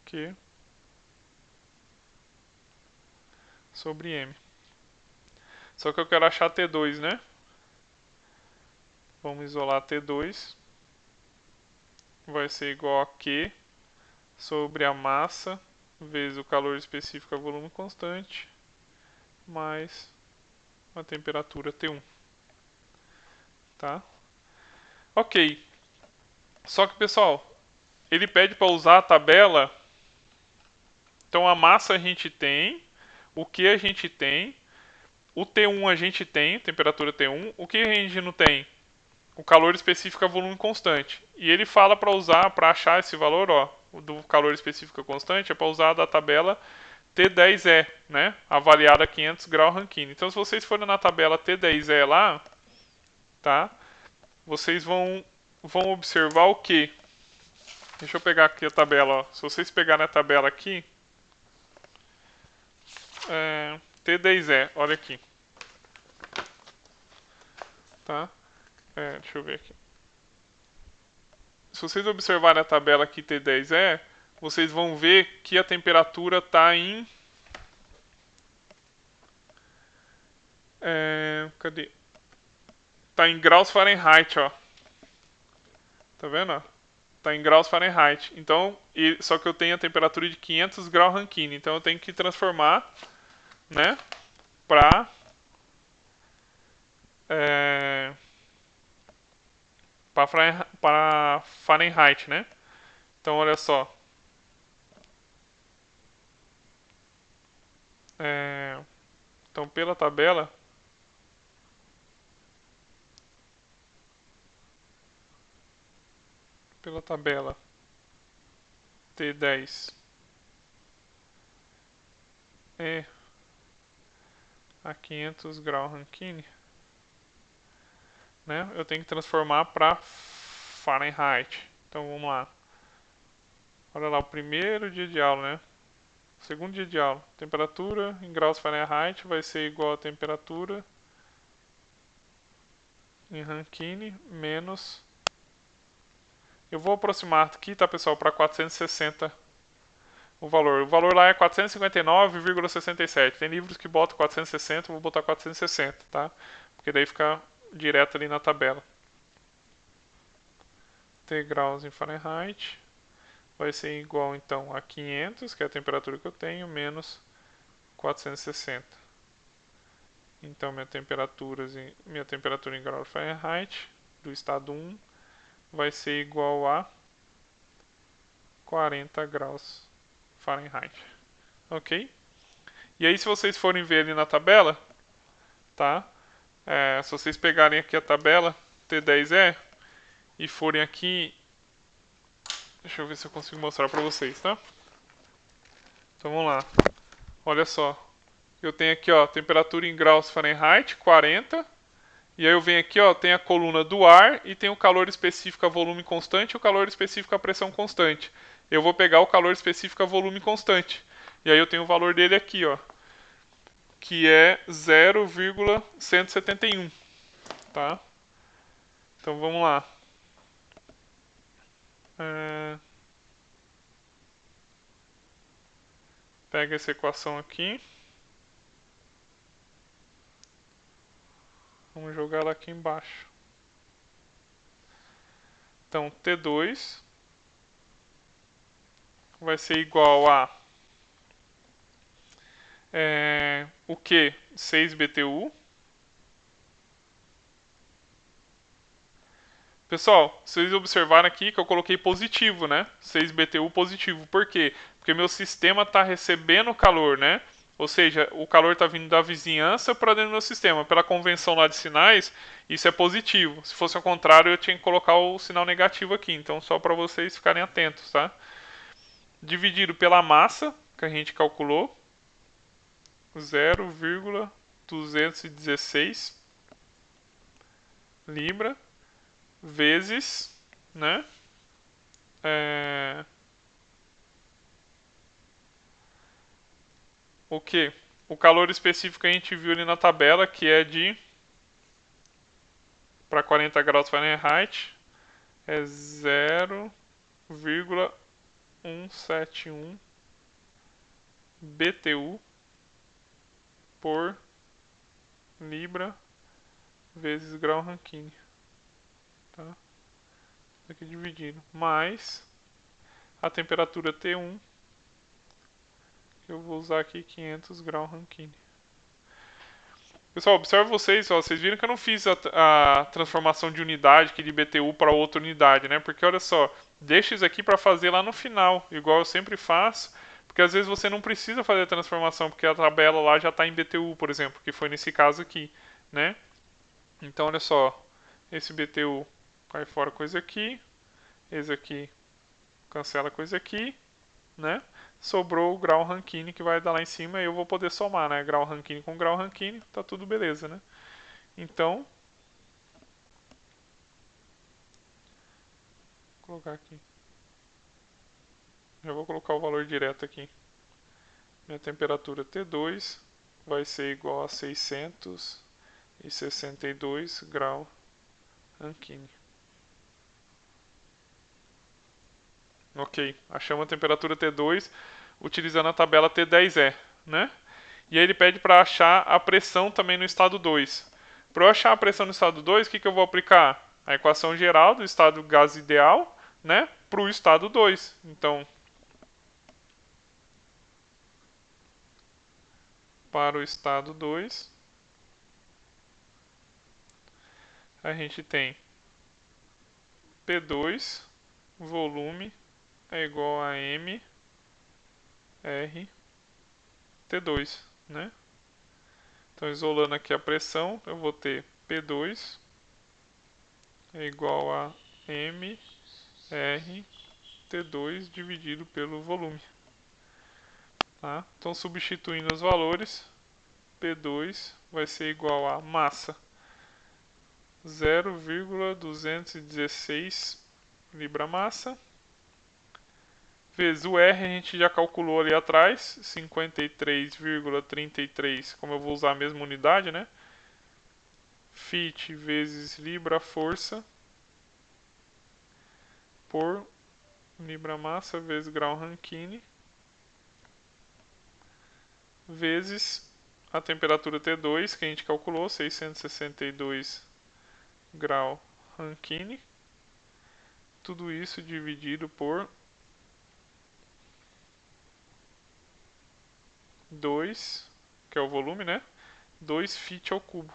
Q sobre M. Só que eu quero achar T2, né? Vamos isolar T2. Vai ser igual a Q sobre a massa vezes o calor específico a volume constante mais a temperatura T1. Tá? Ok. Só que, pessoal, ele pede para usar a tabela. Então, a massa a gente tem, o que a gente tem, o T1 a gente tem, temperatura T1. O que a gente não tem? O calor específico a volume constante. E ele fala para usar, para achar esse valor, ó, do calor específico constante, é para usar da tabela T10E, né? Avaliada a 500 graus Rankine. Então, se vocês forem na tabela T10E lá, tá? Vocês vão observar o que? Deixa eu pegar aqui a tabela, ó. Se vocês pegarem a tabela aqui, T10E, olha aqui. Tá? Deixa eu ver aqui. se vocês observarem a tabela aqui T10 vocês vão ver que a temperatura está em... cadê? Está em graus Fahrenheit, ó. Tá vendo? Ó? Tá em graus Fahrenheit. Então, só que eu tenho a temperatura de 500 graus Rankine. Então eu tenho que transformar, né, para para Fahrenheit, né? Então olha só. Então pela tabela T10 é a 500 graus Rankine, né? Eu tenho que transformar para Fahrenheit. Então vamos lá. Olha lá, o primeiro dia de aula, né? Segundo dia de aula. Temperatura em graus Fahrenheit vai ser igual a temperatura em Rankine menos... Eu vou aproximar aqui, tá, pessoal, para 460 o valor. O valor lá é 459,67. Tem livros que botam 460, eu vou botar 460, tá? Porque daí fica direto ali na tabela. T graus em Fahrenheit vai ser igual então a 500, que é a temperatura que eu tenho, menos 460. Então minha temperatura em graus Fahrenheit do estado 1 vai ser igual a 40 graus Fahrenheit. Ok? E aí se vocês forem ver ali na tabela, tá? Se vocês pegarem aqui a tabela T10E e forem aqui, deixa eu ver se eu consigo mostrar para vocês, tá? Então vamos lá. Olha só. Eu tenho aqui, ó, temperatura em graus Fahrenheit, 40. E aí eu venho aqui, ó, tem a coluna do ar e tem o calor específico a volume constante e o calor específico a pressão constante. Eu vou pegar o calor específico a volume constante. E aí eu tenho o valor dele aqui, ó, que é 0,171, tá? Então vamos lá. Pega essa equação aqui. Vamos jogar ela aqui embaixo. Então T2 vai ser igual a o que? 6 BTU. Pessoal, vocês observaram aqui que eu coloquei positivo, né? 6 BTU positivo. Por quê? Porque meu sistema está recebendo calor, né? Ou seja, o calor está vindo da vizinhança para dentro do meu sistema. Pela convenção lá de sinais, isso é positivo. Se fosse ao contrário, eu tinha que colocar o sinal negativo aqui. Então, só para vocês ficarem atentos, tá? Dividido pela massa, que a gente calculou, 0,216 libra, vezes, né? O que? O calor específico que a gente viu ali na tabela, que é de para 40 graus Fahrenheit, é 0,171 BTU por libra vezes grau Rankine, tá? Aqui dividido, mais a temperatura T1, que eu vou usar aqui 500 graus Rankine. Pessoal, observe vocês, ó, vocês viram que eu não fiz a transformação de unidade aqui de BTU para outra unidade, né? Porque olha só, deixa isso aqui para fazer lá no final, igual eu sempre faço, porque às vezes você não precisa fazer a transformação, porque a tabela lá já está em BTU, por exemplo, que foi nesse caso aqui, né? Então olha só, esse BTU cai fora coisa aqui, esse aqui cancela coisa aqui, né? Sobrou o grau Rankine que vai dar lá em cima e eu vou poder somar, né? Grau Rankine com grau Rankine, tá tudo beleza, né? Então, vou colocar aqui. Já vou colocar o valor direto aqui. Minha temperatura T2 vai ser igual a 662 graus Rankine. Ok, achamos a temperatura T2 utilizando a tabela T10E, né? E aí ele pede para achar a pressão também no estado 2. Para eu achar a pressão no estado 2, o que eu vou aplicar? A equação geral do estado gás ideal, né, para o estado 2. Então, para o estado 2, a gente tem P2, volume, é igual a M, R, T2, né? Então, isolando aqui a pressão, eu vou ter P2 é igual a M, R, T2 dividido pelo volume. Tá? Então, substituindo os valores, P2 vai ser igual a massa 0,216 libra-massa, vezes o R a gente já calculou ali atrás, 53,33, como eu vou usar a mesma unidade, né? Fit vezes libra-força por libra-massa vezes grau Rankine, vezes a temperatura T2, que a gente calculou, 662 grau Rankine. Tudo isso dividido por 2, que é o volume, né? 2 Fit ao cubo.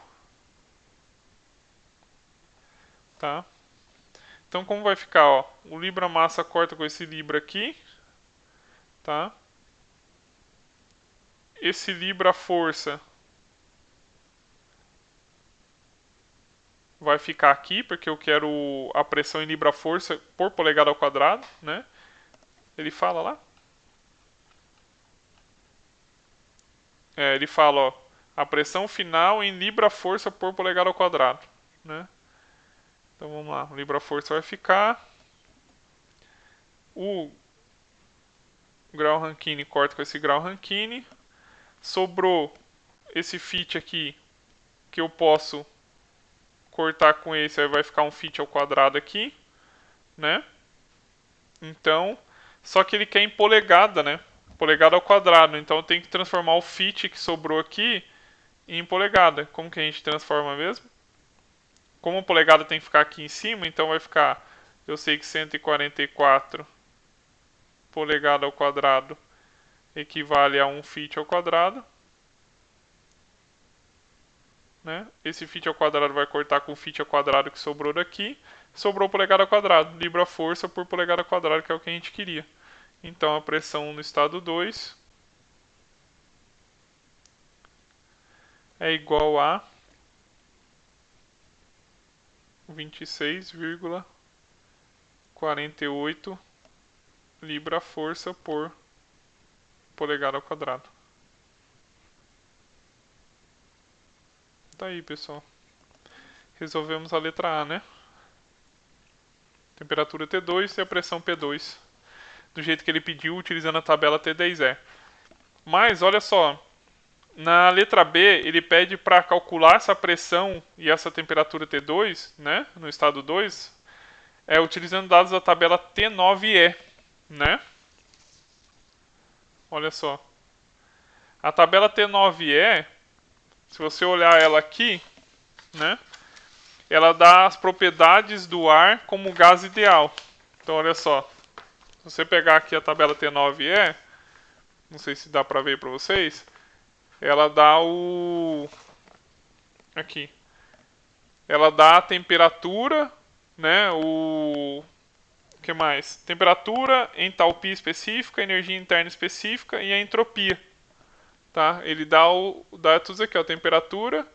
Tá? Então como vai ficar, ó? O libra massa corta com esse libra aqui, tá? Esse libra força vai ficar aqui, porque eu quero a pressão em libra força por polegada ao quadrado, né? Ele fala lá? Ele fala, ó, a pressão final em libra força por polegada ao quadrado, né? Então vamos lá, o libra força vai ficar, o grau Rankine corta com esse grau Rankine, sobrou esse fit aqui que eu posso cortar com esse, aí vai ficar um fit ao quadrado aqui, né? Então, só que ele quer em polegada, né? Polegada ao quadrado, então eu tenho que transformar o fit que sobrou aqui em polegada. Como que a gente transforma mesmo? Como a polegada tem que ficar aqui em cima, então vai ficar, eu sei que 144 polegada ao quadrado equivale a 1 fit ao quadrado. Né? Esse fit ao quadrado vai cortar com o fit ao quadrado que sobrou daqui. Sobrou polegada ao quadrado. Libra força por polegada ao quadrado, que é o que a gente queria. Então a pressão no estado 2 é igual a 26,48 libra força por polegada ao quadrado. Tá aí, pessoal. Resolvemos a letra A, né? Temperatura T2 e a pressão P2. Do jeito que ele pediu, utilizando a tabela T10E. Mas, olha só. Na letra B, ele pede para calcular essa pressão e essa temperatura T2, né, no estado 2, utilizando dados da tabela T9E, né? Olha só. A tabela T9E, se você olhar ela aqui, né, ela dá as propriedades do ar como gás ideal. Então, olha só. Se você pegar aqui a tabela T9E, não sei se dá para ver para vocês, ela dá o... aqui. Ela dá a temperatura, né, o que mais? Temperatura, entalpia específica, energia interna específica e a entropia, tá? Ele dá tudo aqui, ó, temperatura,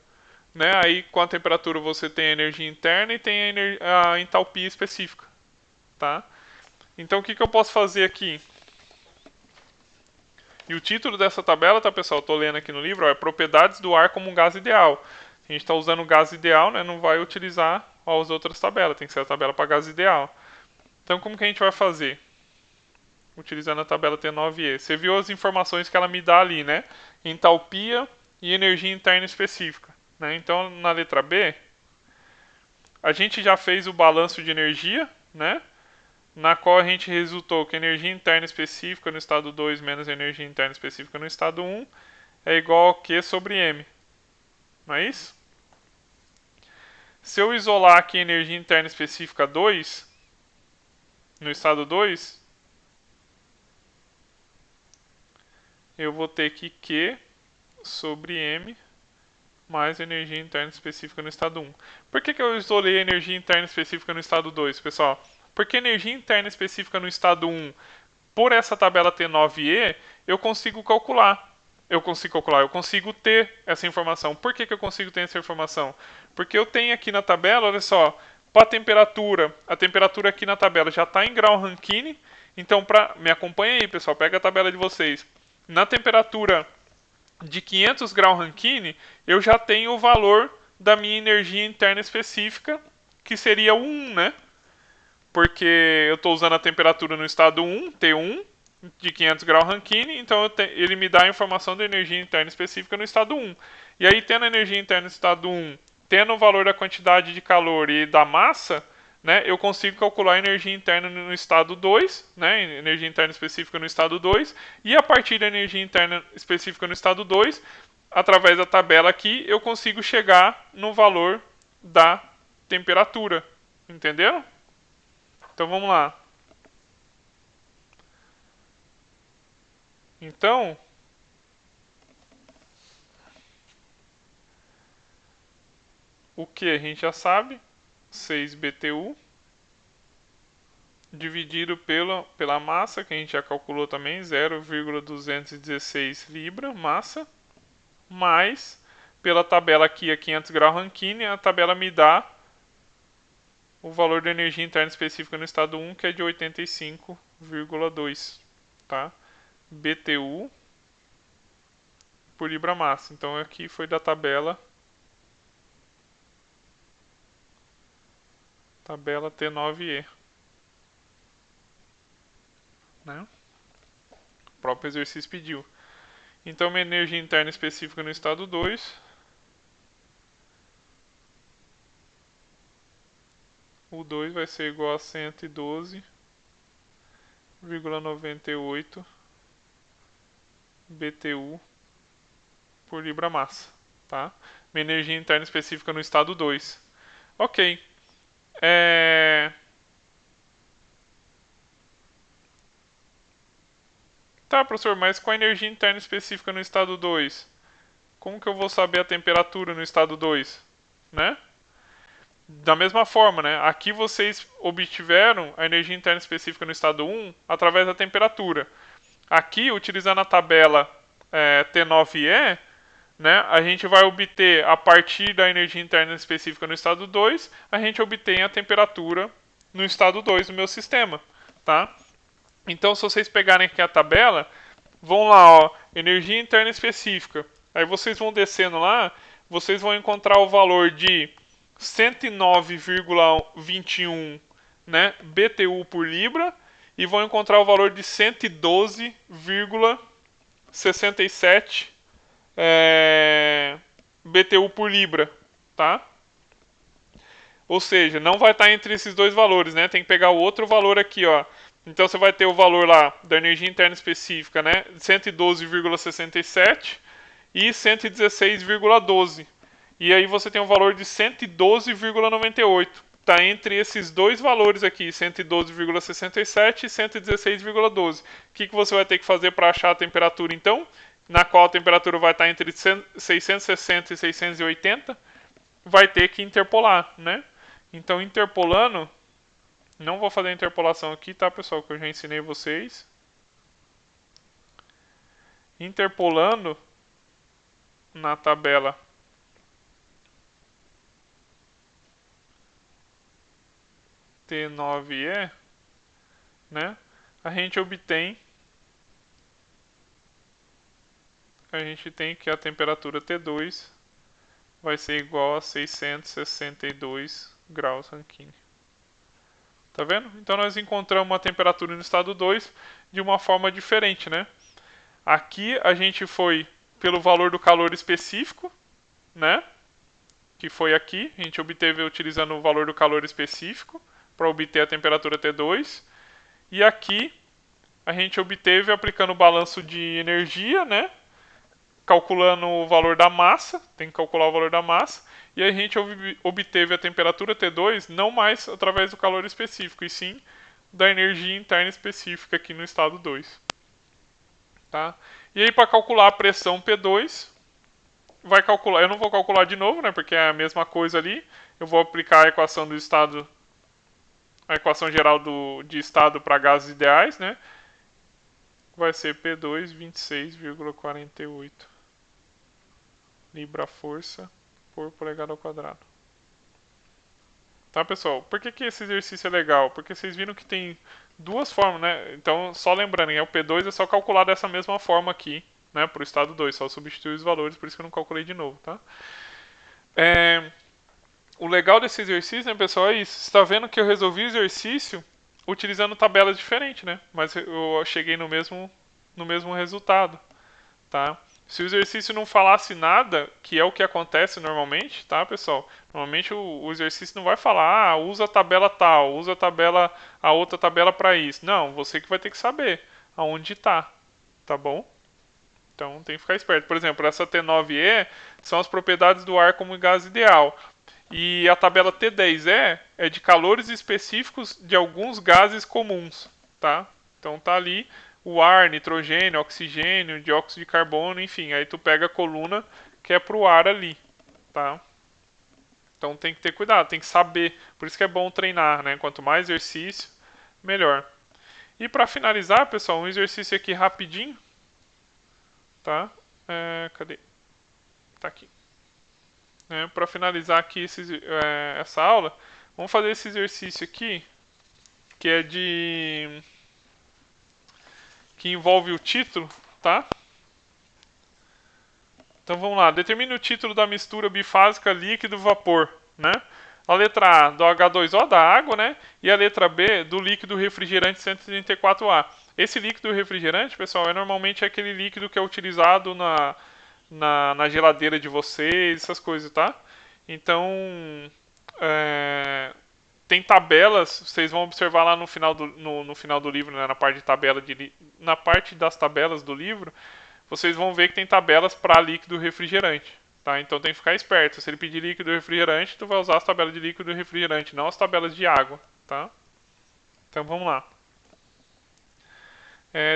né? Aí com a temperatura você tem a energia interna e tem a entalpia específica, tá? Então o que eu posso fazer aqui? E o título dessa tabela, tá, pessoal? Estou lendo aqui no livro, ó, é propriedades do ar como um gás ideal. A gente está usando o gás ideal, né? Não vai utilizar as outras tabelas, tem que ser a tabela para gás ideal. Então, como que a gente vai fazer? Utilizando a tabela T9E. Você viu as informações que ela me dá ali, né? Entalpia e energia interna específica. Né? Então, na letra B, a gente já fez o balanço de energia, né? na qual a gente resultou que a energia interna específica no estado 2 menos a energia interna específica no estado 1 é igual a Q sobre M. Não é isso? Se eu isolar aqui a energia interna específica 2, no estado 2, eu vou ter que Q sobre M mais a energia interna específica no estado 1. Por que eu isolei a energia interna específica no estado 2, pessoal? Porque a energia interna específica no estado 1, por essa tabela T9E, eu consigo calcular. Eu consigo ter essa informação. Por que eu consigo ter essa informação? Porque eu tenho aqui na tabela, olha só, para a temperatura aqui na tabela já está em grau Rankine. Então, me acompanha aí, pessoal, pega a tabela de vocês. Na temperatura de 500 graus Rankine, eu já tenho o valor da minha energia interna específica, que seria o 1, né? Porque eu estou usando a temperatura no estado 1, T1, de 500 graus Rankine, então ele me dá a informação da energia interna específica no estado 1. E aí, tendo a energia interna no estado 1, tendo o valor da quantidade de calor e da massa, né, eu consigo calcular a energia interna no estado 2, né, energia interna específica no estado 2, e a partir da energia interna específica no estado 2, através da tabela aqui, eu consigo chegar no valor da temperatura. Entenderam? Então vamos lá. Então, o que a gente já sabe, 6 BTU dividido pela massa, que a gente já calculou também, 0,216 libra, massa, mais pela tabela aqui a 500 graus Rankine, a tabela me dá o valor da energia interna específica no estado 1, que é de 85,2, tá? BTU por libra massa. Então aqui foi da tabela T9E, né? O próprio exercício pediu. Então minha energia interna específica no estado 2, o 2 vai ser igual a 112,98 BTU por libra massa, tá? Minha energia interna específica no estado 2. Ok. Tá, professor, mas com a energia interna específica no estado 2, como que eu vou saber a temperatura no estado 2? Né? Da mesma forma, né? Aqui vocês obtiveram a energia interna específica no estado 1 através da temperatura. Aqui, utilizando a tabela T9E, né, a gente vai obter, a partir da energia interna específica no estado 2, a gente obtém a temperatura no estado 2 do meu sistema. Tá? Então, se vocês pegarem aqui a tabela, vão lá, ó, energia interna específica. Aí vocês vão descendo lá, vocês vão encontrar o valor de 109,21, né, BTU por libra, e vão encontrar o valor de 112,67 BTU por libra, tá? Ou seja, não vai estar entre esses dois valores, né? Tem que pegar o outro valor aqui, ó. Então você vai ter o valor lá da energia interna específica, né? 112,67 e 116,12. E aí você tem um valor de 112,98. Está entre esses dois valores aqui, 112,67 e 116,12. O que você vai ter que fazer para achar a temperatura, então? Na qual a temperatura vai estar entre 660 e 680. Vai ter que interpolar, né? Então, interpolando, não vou fazer a interpolação aqui, tá, pessoal? Que eu já ensinei vocês. Interpolando na tabela T9E, né? A gente tem que a temperatura T2 vai ser igual a 662 graus Rankine. Tá vendo? Então nós encontramos uma temperatura no estado 2 de uma forma diferente, né? Aqui a gente foi pelo valor do calor específico, né? Que foi aqui, a gente obteve utilizando o valor do calor específico para obter a temperatura T2. E aqui a gente obteve aplicando o balanço de energia, né? Calculando o valor da massa, tem que calcular o valor da massa, e a gente obteve a temperatura T2 não mais através do calor específico, e sim da energia interna específica aqui no estado 2. Tá? E aí para calcular a pressão P2, vai calcular, eu não vou calcular de novo, né, porque é a mesma coisa ali, eu vou aplicar a equação do estado, a equação geral de estado para gases ideais, né, vai ser P2 26,48 libra-força por polegada ao quadrado. Tá, pessoal? Por que esse exercício é legal? Porque vocês viram que tem duas formas, né? Então, só lembrando, o P2 é só calcular dessa mesma forma aqui, né? Para o estado 2, só substituir os valores, por isso que eu não calculei de novo, tá? O legal desse exercício, né, pessoal, é isso. Você está vendo que eu resolvi o exercício utilizando tabelas diferentes, né? Mas eu cheguei no mesmo resultado, tá? Se o exercício não falasse nada, que é o que acontece normalmente, tá, pessoal? Normalmente o exercício não vai falar, usa a tabela tal, usa a outra tabela para isso. Não, você que vai ter que saber aonde está, tá bom? Então tem que ficar esperto. Por exemplo, essa T9E são as propriedades do ar como gás ideal. E a tabela T10E é de calores específicos de alguns gases comuns, tá? Então tá ali o ar, nitrogênio, oxigênio, dióxido de carbono, enfim. Aí tu pega a coluna que é pro ar ali, tá? Então tem que ter cuidado, tem que saber. Por isso que é bom treinar, né? Quanto mais exercício, melhor. E para finalizar, pessoal, um exercício aqui rapidinho, tá? Cadê? Tá aqui. Para finalizar aqui essa aula, vamos fazer esse exercício aqui, que é que envolve o título, tá? Então vamos lá, determine o título da mistura bifásica líquido-vapor, né? A letra A do H2O, da água, né? E a letra B do líquido refrigerante 134A. Esse líquido refrigerante, pessoal, normalmente aquele líquido que é utilizado na geladeira de vocês, essas coisas, tá? Então, tem tabelas, vocês vão observar lá no final no final do livro, né, na parte de tabela na parte das tabelas do livro, vocês vão ver que tem tabelas para líquido refrigerante, tá? Então tem que ficar esperto. Se ele pedir líquido refrigerante, tu vai usar as tabelas de líquido refrigerante, não as tabelas de água, tá? Então vamos lá.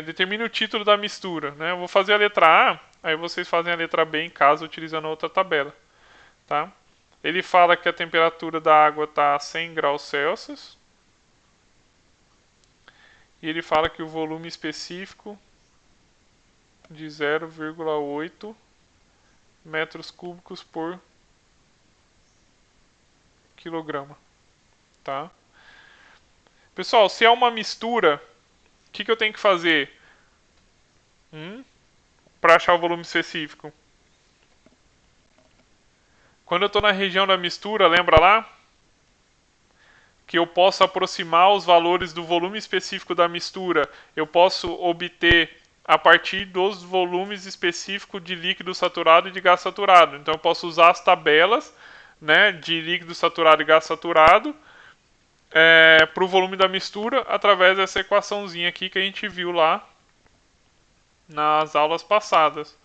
Determine o título da mistura, né? Eu vou fazer a letra A, aí vocês fazem a letra B em casa utilizando outra tabela, tá? Ele fala que a temperatura da água está a 100 graus Celsius. E ele fala que o volume específico de 0,8 metros cúbicos por quilograma, tá? Pessoal, se é uma mistura, o que eu tenho que fazer para achar o volume específico? Quando eu estou na região da mistura, lembra lá? Que eu posso aproximar os valores do volume específico da mistura. Eu posso obter a partir dos volumes específicos de líquido saturado e de gás saturado. Então eu posso usar as tabelas, né, de líquido saturado e gás saturado para o volume da mistura através dessa equaçãozinha aqui que a gente viu lá nas aulas passadas.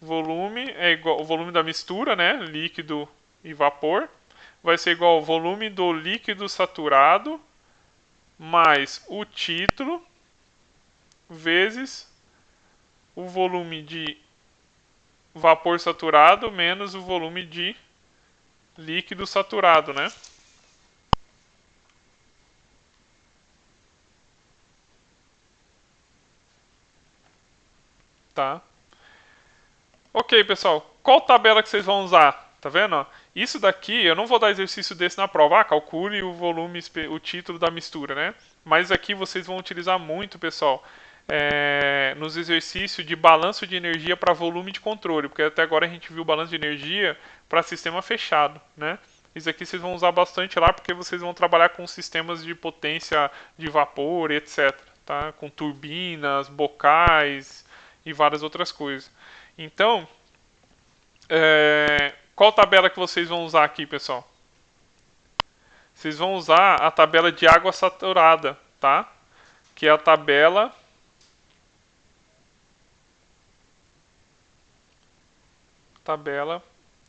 Volume é igual o volume da mistura, né, líquido e vapor, vai ser igual ao volume do líquido saturado mais o título vezes o volume de vapor saturado menos o volume de líquido saturado, né? Tá. Ok, pessoal. Qual tabela que vocês vão usar? Tá vendo? Isso daqui, eu não vou dar exercício desse na prova. Calcule o volume, o título da mistura, né? Mas aqui vocês vão utilizar muito, pessoal, nos exercícios de balanço de energia para volume de controle, porque até agora a gente viu balanço de energia para sistema fechado, né? Isso aqui vocês vão usar bastante lá, porque vocês vão trabalhar com sistemas de potência de vapor, etc. Tá? Com turbinas, bocais e várias outras coisas. Então, qual tabela que vocês vão usar aqui, pessoal? Vocês vão usar a tabela de água saturada, tá? que é a tabela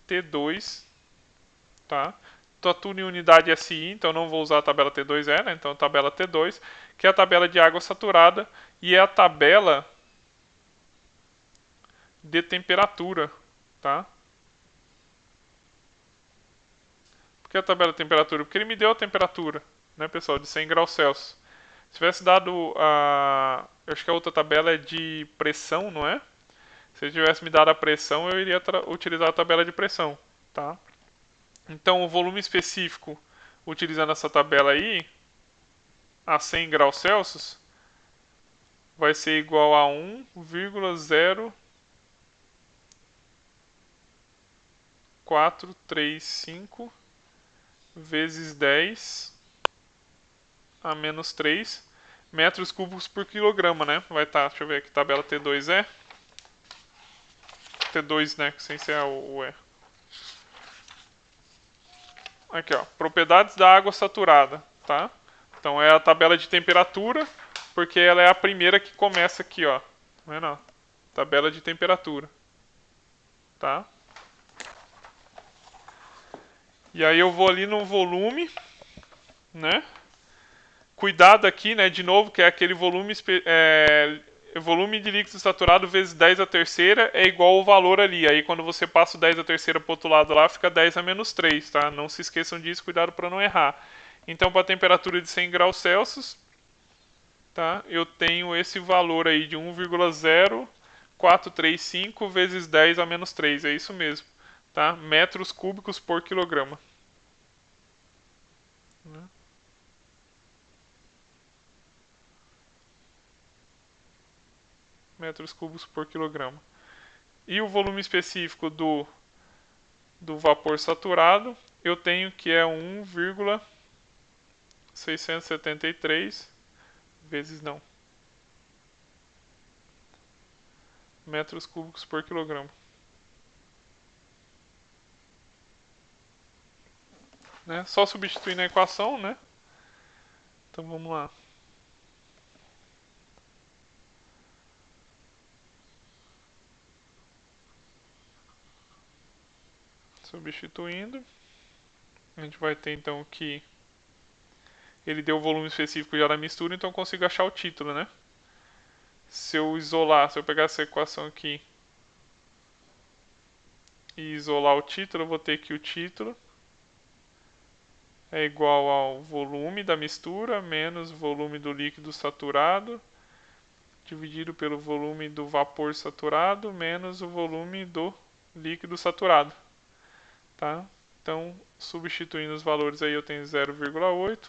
T2, tá? Tá tudo em unidade SI, então não vou usar a tabela T2E, né? Então a tabela T2, que é a tabela de água saturada e é a tabela de temperatura, tá? Por que a tabela de temperatura? Porque ele me deu a temperatura, né, pessoal, de 100 graus Celsius. Se tivesse dado a... Eu acho que a outra tabela é de pressão, não é? Se ele tivesse me dado a pressão, eu iria utilizar a tabela de pressão, tá? Então, o volume específico, utilizando essa tabela aí, a 100 graus Celsius, vai ser igual a 1,0435 vezes 10 a menos 3 metros cúbicos por quilograma, né? Vai estar, deixa eu ver aqui, tabela T2 é. T2, né? Sem ser o E. Aqui, ó. Propriedades da água saturada, tá? Então é a tabela de temperatura, porque ela é a primeira que começa aqui, ó. Tá vendo? Tabela de temperatura, tá? E aí eu vou ali no volume, né? Cuidado aqui, né? De novo, que é aquele volume, volume de líquido saturado vezes 10 a terceira é igual ao valor ali. Aí quando você passa o 10 a terceira para o outro lado lá, fica 10 a menos 3, tá? Não se esqueçam disso, cuidado para não errar. Então, para a temperatura de 100 graus Celsius, tá? Eu tenho esse valor aí de 1,0435 vezes 10 a menos 3, é isso mesmo, tá? Metros cúbicos por quilograma. Metros cúbicos por quilograma. E o volume específico do vapor saturado, eu tenho que é 1,673 vezes não. Metros cúbicos por quilograma. Né? Só substituir na equação, né? Então vamos lá. Substituindo, a gente vai ter então que ele deu o volume específico já da mistura, então eu consigo achar o título, né? Se eu isolar, se eu pegar essa equação aqui e isolar o título, eu vou ter que o título é igual ao volume da mistura menos volume do líquido saturado dividido pelo volume do vapor saturado menos o volume do líquido saturado, tá? Então, substituindo os valores aí, eu tenho 0,8.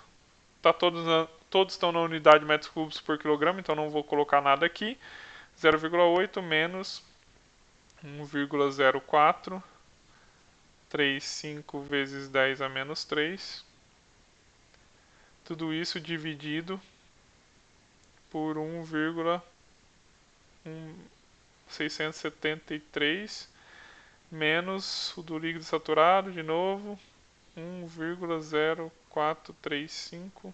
Tá todos estão na unidade de metros cúbicos por quilograma, então não vou colocar nada aqui. 0,8 menos 1,0435 vezes 10 a menos 3. Tudo isso dividido por 1,673 menos o do líquido saturado, de novo, 1,0435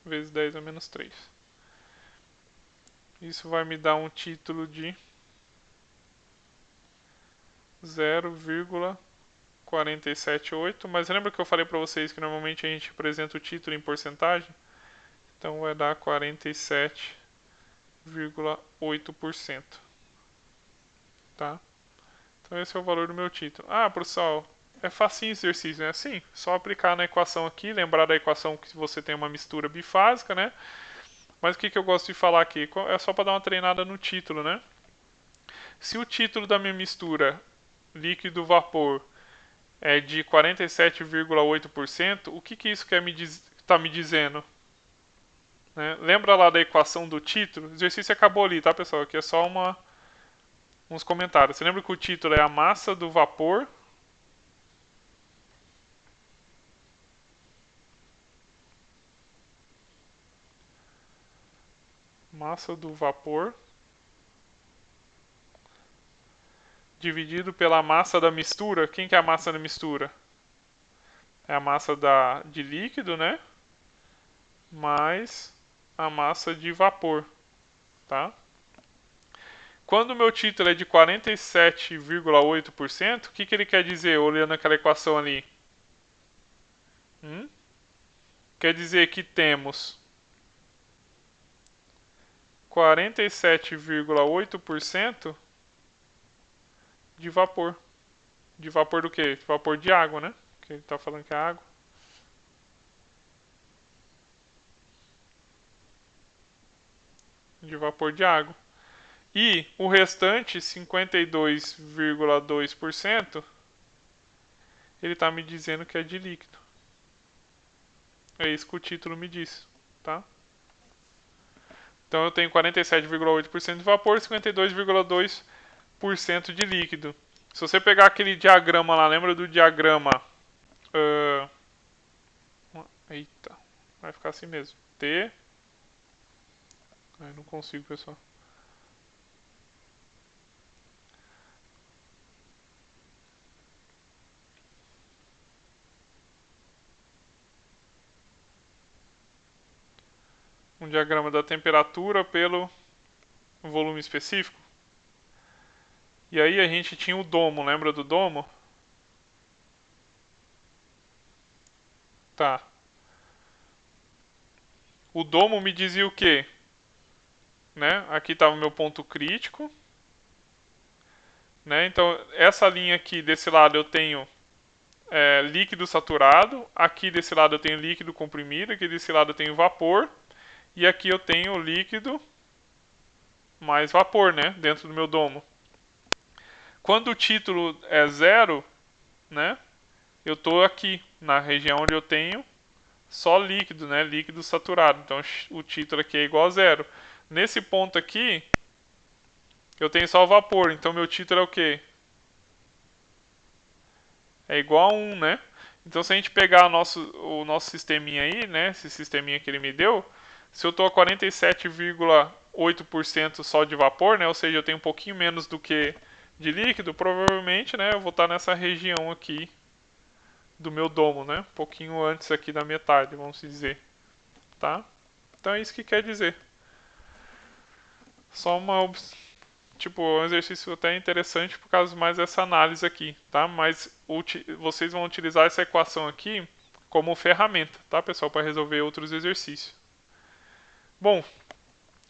vezes 10 a menos 3. Isso vai me dar um título de 0,478, mas lembra que eu falei para vocês que normalmente a gente apresenta o título em porcentagem? Então vai dar 47,8%. Tá? Então esse é o valor do meu título. Ah, pessoal, é facinho esse exercício, né? Sim, só aplicar na equação aqui, lembrar da equação que você tem uma mistura bifásica, né? Mas o que eu gosto de falar aqui? É só para dar uma treinada no título, né? Se o título da minha mistura líquido-vapor é de 47,8%, o que isso está me dizendo? Né? Lembra lá da equação do título? O exercício acabou ali, tá, pessoal? Aqui é só uns comentários. Você lembra que o título é a massa do vapor dividido pela massa da mistura. Quem que é a massa da mistura? É a massa de líquido, né? Mais a massa de vapor, tá? Quando o meu título é de 47,8%, o que ele quer dizer, olhando aquela equação ali? Quer dizer que temos 47,8% de vapor. De vapor do quê? Vapor de água, né? Que ele está falando que é água. De vapor de água. E o restante, 52,2%, ele está me dizendo que é de líquido. É isso que o título me diz, tá? Então eu tenho 47,8% de vapor e 52,2% de líquido. Se você pegar aquele diagrama lá, lembra do diagrama? Uh, eita, vai ficar assim mesmo. T. Ai, não consigo, pessoal. Um diagrama da temperatura pelo volume específico. E aí a gente tinha o domo, lembra do domo? Tá. O domo me dizia o quê? Né? Aqui estava o meu ponto crítico. Né? Então, essa linha aqui, desse lado eu tenho líquido saturado. Aqui desse lado eu tenho líquido comprimido. Aqui desse lado eu tenho vapor. E aqui eu tenho líquido mais vapor, né? Dentro do meu domo. Quando o título é zero, né? Eu estou aqui na região onde eu tenho só líquido, né? Líquido saturado. Então o título aqui é igual a zero. Nesse ponto aqui, eu tenho só o vapor. Então meu título é o quê? É igual a 1, né? Então se a gente pegar o nosso sisteminha aí, né? Esse sisteminha que ele me deu, se eu estou a 47,8% só de vapor, né? Ou seja, eu tenho um pouquinho menos do que de líquido, provavelmente, né? Eu vou estar nessa região aqui do meu domo, né? Um pouquinho antes aqui da metade, vamos dizer, tá? Então é isso que quer dizer. Só tipo, um exercício até interessante por causa mais dessa análise aqui, tá? Mas vocês vão utilizar essa equação aqui como ferramenta, tá, pessoal, para resolver outros exercícios. Bom,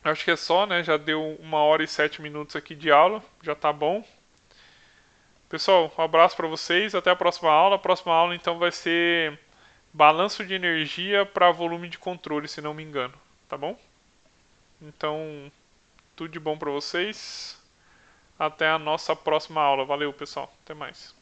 acho que é só, né? Já deu 1h07 aqui de aula, já tá bom. Pessoal, um abraço para vocês, até a próxima aula. A próxima aula então vai ser balanço de energia para volume de controle, se não me engano, tá bom? Então, tudo de bom para vocês. Até a nossa próxima aula. Valeu, pessoal. Até mais.